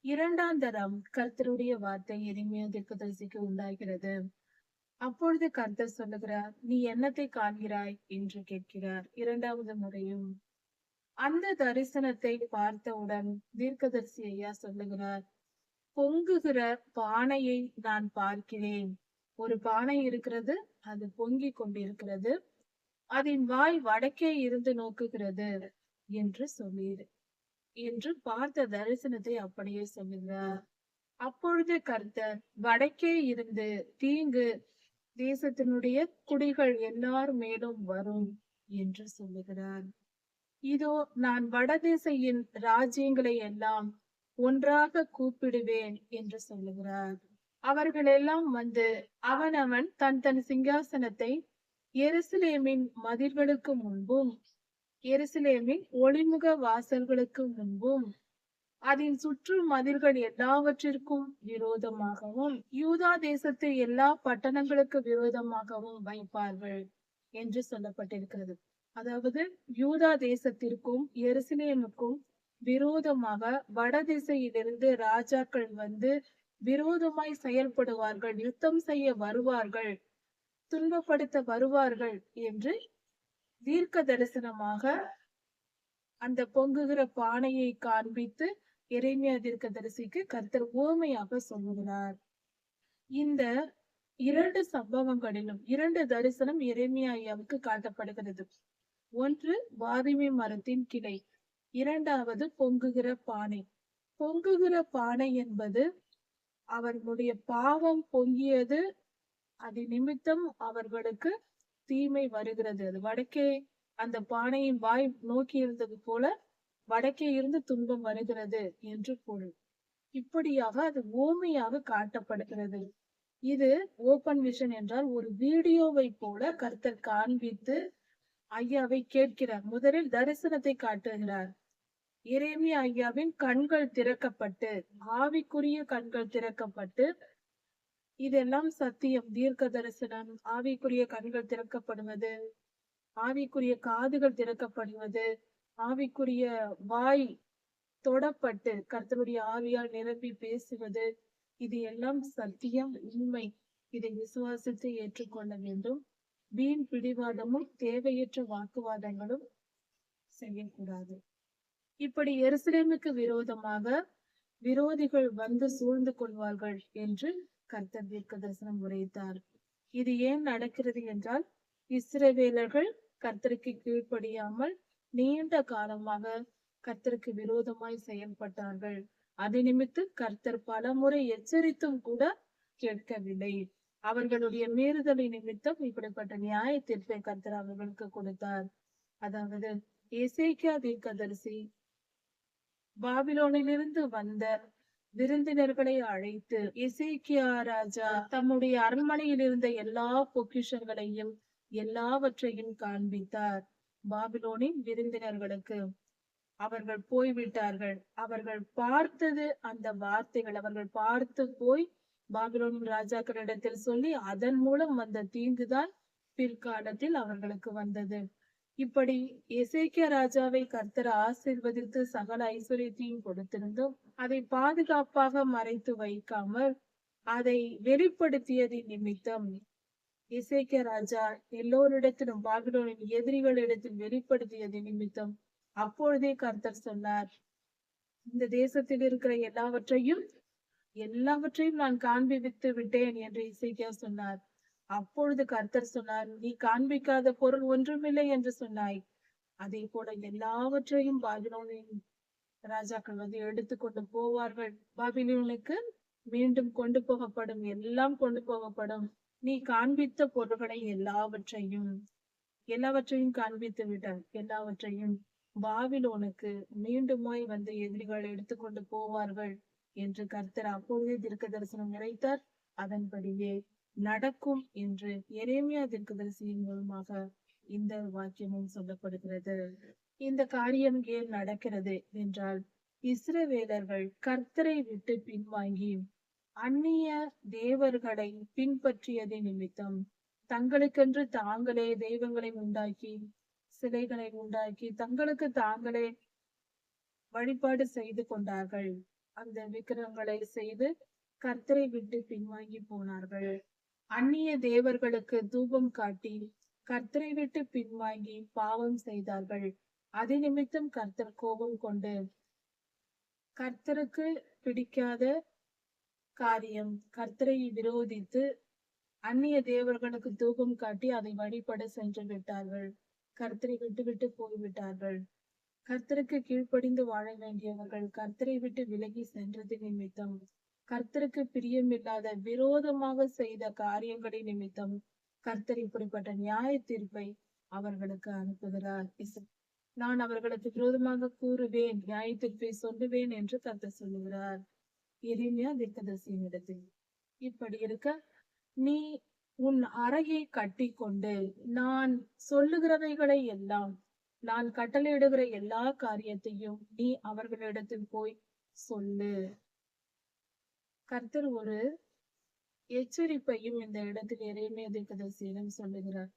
இரண்டாம் தரம் கர்த்தருடைய வார்த்தை எரேமியா தீர்க்கதரிசிக்கு உண்டாகிறது. அப்பொழுது கர்த்தர் சொல்லுகிறார், நீ என்னத்தை காண்கிறாய் என்று கேட்கிறார். இரண்டாவது முறையும் அந்த தரிசனத்தை பார்த்தவுடன் தீர்க்கதரிசி ஐயா சொல்லுகிறார், பொங்குகிற பானையை நான் பார்க்கிறேன். ஒரு பானை இருக்கிறது, அது பொங்கிக் கொண்டிருக்கிறது, அதன் வாய் வடக்கே இருந்து நோக்குகிறது என்று சொல்லீர் என்று பார்த்த தரிசனத்தை அப்படியே சொல்லுகிறார். அப்பொழுது கர்த்தர், வடக்கே இருந்து தீங்கு தேசத்தினுடைய குடிகள் எல்லார் மேலும் வரும் என்று சொல்லுகிறார். இதோ நான் வடதேசையின் ராஜ்யங்களை எல்லாம் ஒன்றாக கூப்பிடுவேன் என்று சொல்லுகிறார். அவர்கள் எல்லாம் வந்து அவனவன் தன் தன் சிங்காசனத்தை எருசலேமின் மதில்களுக்கு முன்பும் எருசலேமின் ஒளிமுக வாசல்களுக்கு முன்பும் அதன் சுற்று மதில்கள் எல்லாவற்றிற்கும் விரோதமாகவும் யூதா தேசத்து எல்லா பட்டணங்களுக்கு விரோதமாகவும் வைப்பார்கள் என்று சொல்லப்பட்டிருக்கிறது. அதாவது யூதா தேசத்திற்கும் எருசலேமுக்கும் விரோதமாக வடதிசையிலிருந்து ராஜாக்கள் வந்து விரோதமாய் செயல்படுவார்கள், யுத்தம் செய்ய வருவார்கள், துன்பப்படுத்த வருவார்கள் என்று தீர்க்க தரிசனமாக அந்த பொங்குகிற பானையை காண்பித்து எரேமியா தீர்க்கதரிசிக்கு கர்த்தர் உவமையாக சொல்லுகிறார். இந்த இரண்டு சம்பவங்களிலும் இரண்டு தரிசனம் எரேமியா ஐயாவுக்கு காட்டப்படுகிறது. ஒன்று வாதுமை மரத்தின் கிளை, இரண்டாவது பொங்குகிற பானை. பொங்குகிற பானை என்பது அவர்களுடைய பாவம் பொங்கியது, அது நிமித்தம் அவர்களுக்கு தீமை வருகிறது. அது வடக்கே அந்த பானையின் வாய் நோக்கி இருந்தது போல வடக்கே இருந்து துன்பம் வருகிறது என்று பொருள். இப்படியாக அது ஓமையாக காட்டப்படுகிறது. இது ஓபன் விஷன் என்றால் ஒரு வீடியோவை போல கர்த்தர் காண்பித்து ஐயாவை கேட்கிறார். முதலில் தரிசனத்தை காட்டுகிறார். எரேமியா ஐயாவின் கண்கள் திறக்கப்பட்டு, ஆவிக்குரிய கண்கள் திறக்கப்பட்டு, இதெல்லாம் சத்தியம். தீர்க்க தரிசனம், ஆவிக்குரிய கண்கள் திறக்கப்படுவது, ஆவிக்குரிய காதுகள் திறக்கப்படுவது, ஆவிக்குரிய வாய் தொடப்பட்டு கர்த்தருடைய ஆவியால் நிரம்பி பேசுவது, இது எல்லாம் சத்தியம், உண்மை. இதை விசுவாசித்து ஏற்றுக்கொள்ள வேண்டும். வீண் பிடிவாதமும் தேவையற்ற வாக்குவாதங்களும் செய்யக்கூடாது. இப்படி எருசலேமுக்கு விரோதமாக விரோதிகள் வந்து சூழ்ந்து கொள்வார்கள் என்று கர்த்தர் தீர்க்க தரிசனம் உரைத்தார். இது ஏன் நடக்கிறது என்றால், இஸ்ரவேலர்கள் கர்த்தருக்கு கீழ்ப்படியாமல் நீண்ட காலமாக கர்த்தருக்கு விரோதமாய் செயல்பட்டார்கள். அது நிமித்தம் கர்த்தர் பலமுறை எச்சரித்தும் கூட கேட்கவில்லை. அவர்களுடைய மீறுதலை நிமித்தம் இப்படிப்பட்ட நியாய தீர்ப்பை கர்த்தர் அவர்களுக்கு கொடுத்தார். அதாவது எசேக்கியா தீர்க்கதரிசி பாபிலோனிலிருந்து வந்த விருந்தினர்களை அழைத்து எசேக்கியா ராஜா தம்முடைய அரண்மனையில் இருந்த எல்லா பொக்கிஷங்களையும் எல்லாவற்றையும் காண்பித்தார் பாபிலோனின் விருந்தினர்களுக்கு. அவர்கள் போய்விட்டார்கள். அவர்கள் பார்த்தது அந்த வார்த்தைகள், அவர்கள் பார்த்து போய் பாபிலோனின் ராஜாக்களிடத்தில் சொல்லி அதன் மூலம் வந்த தீங்குதான் பிற்காலத்தில் அவர்களுக்கு வந்தது. இப்படி எசேக்கியா ராஜாவை கர்த்தர் ஆசீர்வதித்து சகல ஐஸ்வர்யத்தையும் கொடுத்திருந்தும் அதை பாதுகாப்பாக மறைத்து வைக்காமல் அதை வெளிப்படுத்தியதின் நிமித்தம் எசேக்கியா ராஜா எல்லோரிடத்திலும் பாபிலோனின் எதிரிகளிடத்தில் வெளிப்படுத்தியதின் நிமித்தம் அப்பொழுதே கர்த்தர் சொன்னார், இந்த தேசத்தில் இருக்கிற எல்லாவற்றையும் நான் காண்பித்து விட்டேன் என்று எசேக்கியா சொன்னார். அப்பொழுது கர்த்தர் சொன்னார், நீ காண்பிக்காத பொருள் ஒன்றுமில்லை என்று சொன்னாய். அதே போல எல்லாவற்றையும் பாபிலோனின் ராஜாக்கள் வந்து எடுத்துக்கொண்டு போவார்கள். பாபிலோனுக்கு மீண்டும் கொண்டு போகப்படும், எல்லாம் கொண்டு போகப்படும். நீ காண்பித்த பொருள்களை எல்லாவற்றையும் காண்பித்து விட்டார். எல்லாவற்றையும் பாபிலோனுக்கு மீண்டுமாய் வந்து எதிரிகள் எடுத்துக்கொண்டு போவார்கள் என்று கர்த்தர் அப்பொழுதே தீர்க்க தரிசனம் உரைத்தார். அதன்படியே நடக்கும் என்று எரேமியா தீர்க்கதரிசியின் மூலமாக இந்த வாக்கியமும் சொல்லப்படுகிறது. இந்த காரியம் ஏன் நடக்கிறது என்றால், இஸ்ரவேலர்கள் கர்த்தரை விட்டு பின்வாங்கி அந்நிய தேவர்களை பின்பற்றியது நிமித்தம் தங்களுக்கென்று தாங்களே தெய்வங்களை உண்டாக்கி, சிலைகளை உண்டாக்கி தங்களுக்கு தாங்களே வழிபாடு செய்து கொண்டார்கள். அந்த விக்கிரகங்களை செய்து கர்த்தரை விட்டு பின்வாங்கி போனார்கள். அந்நிய தேவர்களுக்கு தூபம் காட்டி கர்த்தரை விட்டு பின்வாங்கி பாவம் செய்தார்கள். அது நிமித்தம் கர்த்தர் கோபம் கொண்டு கர்த்தருக்கு பிடிக்காத காரியம், கர்த்தரை விரோதித்து அந்நிய தேவர்களுக்கு தூபம் காட்டி அதை வழிபட சென்று விட்டார்கள். கர்த்தரை விட்டு போய்விட்டார்கள். கர்த்தருக்கு கீழ்ப்படிந்து வாழ வேண்டியவர்கள் கர்த்தரை விட்டு விலகி சென்றது நிமித்தம், கர்த்தருக்கு பிரியமில்லாத விரோதமாக செய்த காரியங்களின் நிமித்தம் கர்த்தர் இப்படிப்பட்ட நியாய தீர்ப்பை அவர்களுக்கு அனுப்புகிறார். நான் அவர்களுக்கு விரோதமாக கூறுவேன், நியாய தீர்ப்பை சொல்லுவேன் என்று கர்த்தர் சொல்லுகிறார் எரேமியா தீர்க்கதரிசியின் இடத்தில். இப்படி இருக்க, நீ உன் அறையை கட்டி கொண்டு நான் சொல்லுகிறவைகளை எல்லாம், நான் கட்டளையிடுகிற எல்லா காரியத்தையும் நீ அவர்களிடத்தில் போய் சொல்லு. கர்த்தர் ஒரு எச்சரிப்பையும் இந்த இடத்தில் எரேமியா தீர்க்கதரிசியிடம் சொல்லுகிறார்.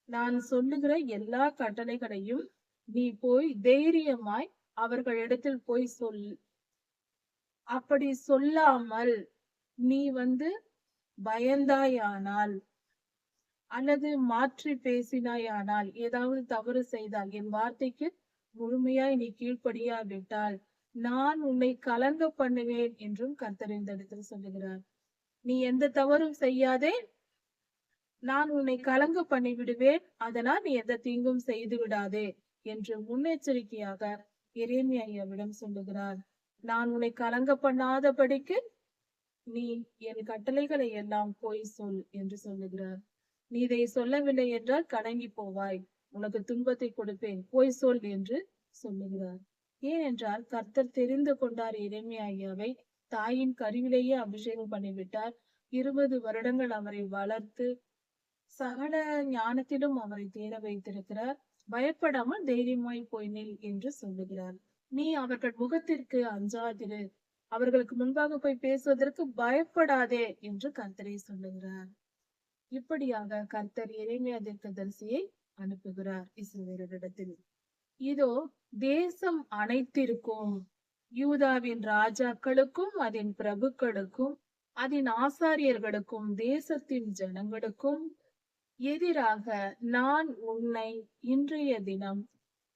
நான் சொல்லுகிற எல்லா கட்டளைகளையும் நீ போய் தைரியமாய் அவர்களிடத்தில் போய் சொல். அப்படி சொல்லாமல் நீ பயந்தாயானால் அல்லது மாற்றி பேசினாயானால், ஏதாவது தவறு செய்தால், என் வார்த்தைக்கு முழுமையாய் நீ கீழ்ப்படியாவிட்டால் நான் உன்னை கலங்க பண்ணுவேன் என்றும் கர்த்தர் இந்த இடத்தில் சொல்லுகிறார். நீ எந்த தவறும் செய்யாதே, நான் உன்னை கலங்க பண்ணி விடுவேன், அதனால் நீ எந்த தீங்கும் செய்து விடாதே என்று முன்னெச்சரிக்கையாக எரேமியாவிடம் சொல்லுகிறார். நான் உன்னை கலங்க பண்ணாதபடிக்கு நீ என் கட்டளைகளை எல்லாம் போய் சொல் என்று சொல்லுகிறார். நீ இதை சொல்லவில்லை என்றால் கலங்கி போவாய், உனக்கு துன்பத்தை கொடுப்பேன், போய் சொல் என்று சொல்லுகிறார். ஏனென்றால் கர்த்தர் தெரிந்து கொண்டார் எரேமியாவை. தாயின் கருவிலேயே அபிஷேகம் பண்ணிவிட்டார். 20 வருடங்கள் அவரை வளர்த்து சகல ஞானத்திலும் அவரை தேர வைத்திருக்கிறார். பயப்படாமல் தைரியமாய் போய் நில் என்று சொல்லுகிறார். நீ அவர்கள் முகத்திற்கு அஞ்சாதிரு, அவர்களுக்கு முன்பாக போய் பேசுவதற்கு பயப்படாதே என்று கர்த்தரை சொல்லுகிறார். இப்படியாக கர்த்தர் எரேமியா தீர்க்கதரிசியை அனுப்புகிறார் இஸ்ரவேலரிடத்தில். இதோ தேசம் அனைத்திற்கும், யூதாவின் ராஜாக்களுக்கும் அதன் பிரபுக்களுக்கும் அதன் ஆசாரியர்களுக்கும் தேசத்தின் ஜனங்களுக்கும் எதிராக நான் உன்னை இன்றைய தினம்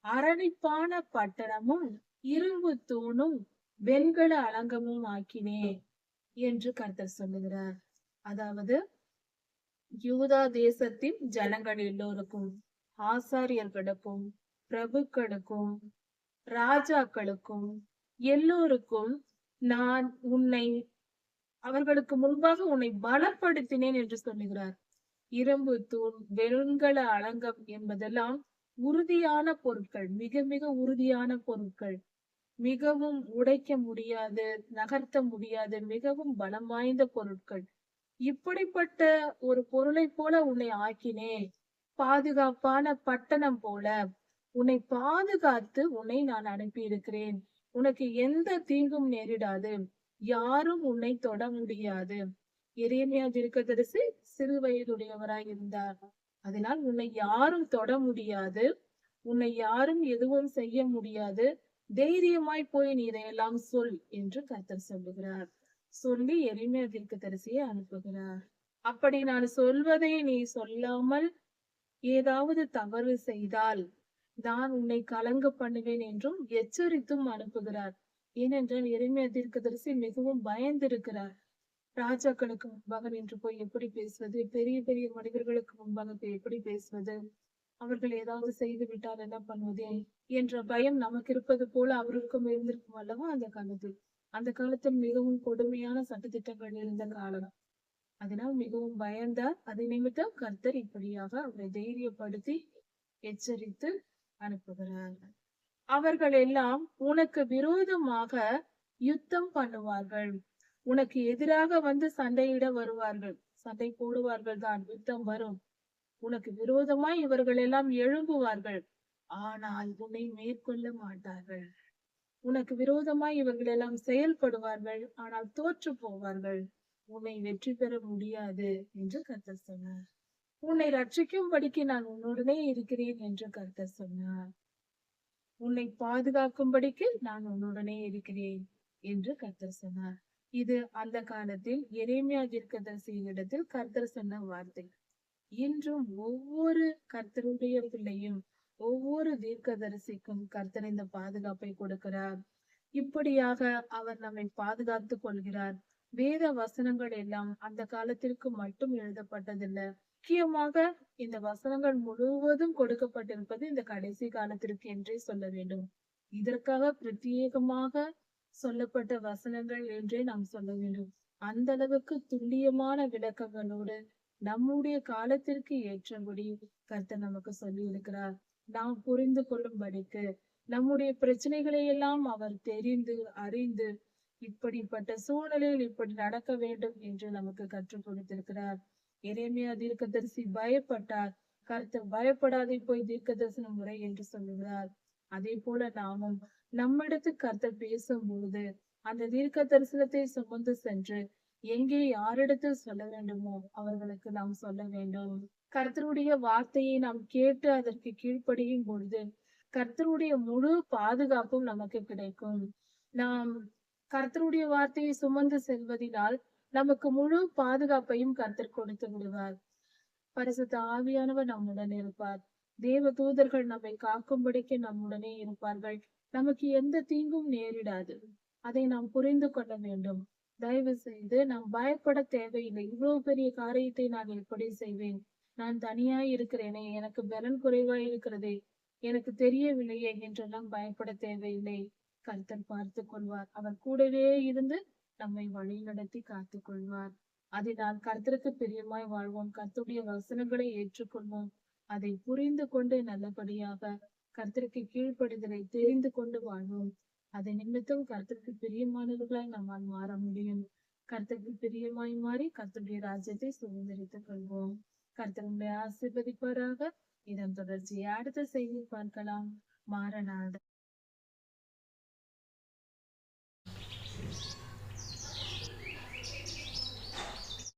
அரணிப்பான பட்டணமும் இரும்பு தூணும் வெண்கல அலங்கமும் ஆக்கினேன் என்று கர்த்தர் சொல்லுகிறார். அதாவது யூதா தேசத்தின் ஜனங்கள் எல்லோருக்கும், ஆசாரியர்களுக்கும், பிரபுக்களுக்கும், ராஜாக்களுக்கும் எல்லோருக்கும் நான் உன்னை, அவர்களுக்கு முன்பாக உன்னை பலப்படுத்தினேன் என்று சொல்லுகிறார். இரும்பு தூண், வெண்கல அலங்கம் என்பதெல்லாம் உறுதியான பொருட்கள், மிக மிக உறுதியான பொருட்கள், மிகவும் உடைக்க முடியாது, நகர்த்த முடியாது, மிகவும் பலம் வாய்ந்த பொருட்கள். இப்படிப்பட்ட ஒரு பொருளை போல உன்னை ஆக்கினேன். பாதுகாப்பான பட்டணம் போல உன்னை பாதுகாத்து உன்னை நான் அனுப்பி இருக்கிறேன். உனக்கு எந்த தீங்கும் நேரிடாது, யாரும் உன்னை தொட முடியாது. எரேமியா தீர்க்கதரிசி சிறு வயதுடையவராய் இருந்தார். அதனால் உன்னை யாரும் தொட முடியாது, உன்னை யாரும் எதுவும் செய்ய முடியாது. தைரியமாய் போய் நீ இதையெல்லாம் சொல் என்று கர்த்தர் சொல்லுகிறார். சொல்லி எரேமியா தீர்க்கதரிசியை அனுப்புகிறார். அப்படி நான் சொல்வதை நீ சொல்லாமல் ஏதாவது தவறு செய்தால் நான் உன்னை கலங்க பண்ணுவேன் என்றும் எச்சரித்தும் அனுப்புகிறார். ஏனென்றால் எரேமியா தீர்க்கதரிசி மிகவும் பயந்திருக்கிறார். ராஜாக்களுக்கு முன்பாக நின்று போய் எப்படி பேசுவது, பெரிய பெரிய மனிதர்களுக்கு முன்பாக போய் எப்படி பேசுவது, அவர்கள் ஏதாவது செய்து விட்டால் என்ன பண்ணுவது என்ற பயம் நமக்கு இருப்பது போல அவருக்கும் இருந்திருக்கும் அல்லவா அந்த காலத்தில். அந்த காலத்தில் மிகவும் கொடுமையான சட்டத்திட்டங்கள் இருந்த காலம். அதனால் மிகவும் பயந்தார். அதை நிமித்தம் கர்த்தர் இப்படியாக அவரை தைரியப்படுத்தி எச்சரித்து அனுப்புகிறார். அவர்கள் எல்லாம் உனக்கு விரோதமாக யுத்தம் பண்ணுவார்கள். உனக்கு எதிராக வந்து சண்டையிட வருவார்கள். சண்டை போடுவார்கள் தான். யுத்தம் வரும். உனக்கு விரோதமாய் இவர்கள் எல்லாம் எழும்புவார்கள். ஆனால் உன்னை மேற்கொள்ள மாட்டார்கள். உனக்கு விரோதமாய் இவர்கள் எல்லாம் செயல்படுவார்கள். ஆனால் தோற்று போவார்கள். உன்னை வெற்றி பெற முடியாது என்று கர்த்தர் சொன்னார். உன்னை ரட்சிக்கும்படிக்கு நான் உன்னுடனே இருக்கிறேன் என்று கர்த்தர் சொன்னார். உன்னை பாதுகாக்கும்படிக்கு நான் உன்னுடனே இருக்கிறேன் என்று கர்த்தர் சொன்னார். இது அந்த காலத்தில் எரேமியா தீர்க்கதரிசியினிடத்தில் கர்த்தர் சொன்ன வார்த்தை. இன்றும் ஒவ்வொரு கர்த்தருடைய பிள்ளையும் ஒவ்வொரு தீர்க்கதரிசிக்கும் கர்த்தர் இந்த பாதுகாப்பை கொடுக்கிறார். இப்படியாக அவர் நம்மை பாதுகாத்துக் கொள்கிறார். வேத வசனங்கள் எல்லாம் அந்த காலத்திற்கு மட்டும் எழுதப்பட்டதில்லை. முக்கியமாக இந்த வசனங்கள் முழுவதும் கொடுக்கப்பட்டிருப்பது இந்த கடைசி காலத்திற்கு என்றே சொல்ல வேண்டும். இதற்காக பிரத்யேகமாக சொல்லப்பட்ட வசனங்கள் என்றே நாம் சொல்ல வேண்டும். அந்த அளவுக்கு துல்லியமான விளக்கங்களோடு நம்முடைய காலத்திற்கு ஏற்றபடி கர்த்தர் நமக்கு சொல்லி இருக்கிறார். நாம் புரிந்து கொள்ளும்படிக்கு நம்முடைய பிரச்சனைகளை எல்லாம் அவர் தெரிந்து அறிந்து இப்படிப்பட்ட சூழ்நிலையில் இப்படி நடக்க வேண்டும் என்று நமக்கு கற்றுக் கொடுத்திருக்கிறார். எரேமியா தீர்க்கதரிசி பயப்பட்டார். கர்த்தர் பயப்படாதே போய் தீர்க்க தரிசனம் முறை என்று சொல்லுகிறார். அதே போல நாமும் நம்மிடத்து கர்த்தர் பேசும் பொழுது அந்த தீர்க்க தரிசனத்தை சுமந்து சென்று எங்கே யாரிடத்தில் சொல்ல வேண்டுமோ அவர்களுக்கு நாம் சொல்ல வேண்டும். கர்த்தருடைய வார்த்தையை நாம் கேட்டு அதற்கு கீழ்ப்படியும் பொழுது கர்த்தருடைய முழு பாதுகாப்பும் நமக்கு கிடைக்கும். நாம் கர்த்தருடைய வார்த்தையை சுமந்து செல்வதினால் நமக்கு முழு பாதுகாப்பையும் கர்த்தர் கொடுத்து விடுவார். பரிசுத்த ஆவியானவர் நம்முடன் இருப்பார். தேவ தூதர்கள் நம்மை காக்கும்படிக்கு நம்முடனே இருப்பார்கள். நமக்கு எந்த தீங்கும் நேரிடாது. அதை நாம் புரிந்து கொள்ள வேண்டும். தயவு செய்து நாம் பயப்பட தேவையில்லை. இவ்வளவு பெரிய காரியத்தை நான் எப்படி செய்வேன்? நான் தனியாய் இருக்கிறேனே, எனக்கு பலன் குறைவாய் இருக்கிறதே, எனக்கு தெரியவில்லையே என்றெல்லாம் பயப்பட தேவையில்லை. கர்த்தர் பார்த்து கொள்வார். அவர் கூடவே இருந்து நம்மை வழி நடத்தி காத்துக் கொள்வார். அதனால் கர்த்தருக்கு பிரியமாய் வாழ்வோம். கர்த்தருடைய வசனங்களை ஏற்றுக்கொள்வோம். அதை புரிந்து கொண்டு நல்லபடியாக கர்த்தருக்கு கீழ்ப்படிதலை தெரிந்து கொண்டு வாழ்வோம். அதை நிமித்தம் கர்த்தருக்கு பிரியமானவர்களாய் நம்மால் மாற முடியும். கர்த்தருக்கு பிரியமாய் மாறி கர்த்தருடைய ராஜ்யத்தை சுதந்திரித்துக் கொள்வோம். கர்த்தர் உங்களை ஆசீர்வதிப்பாராக. இதன் தொடர்ச்சியை அடுத்த செய்தி பார்க்கலாம். மாறனாத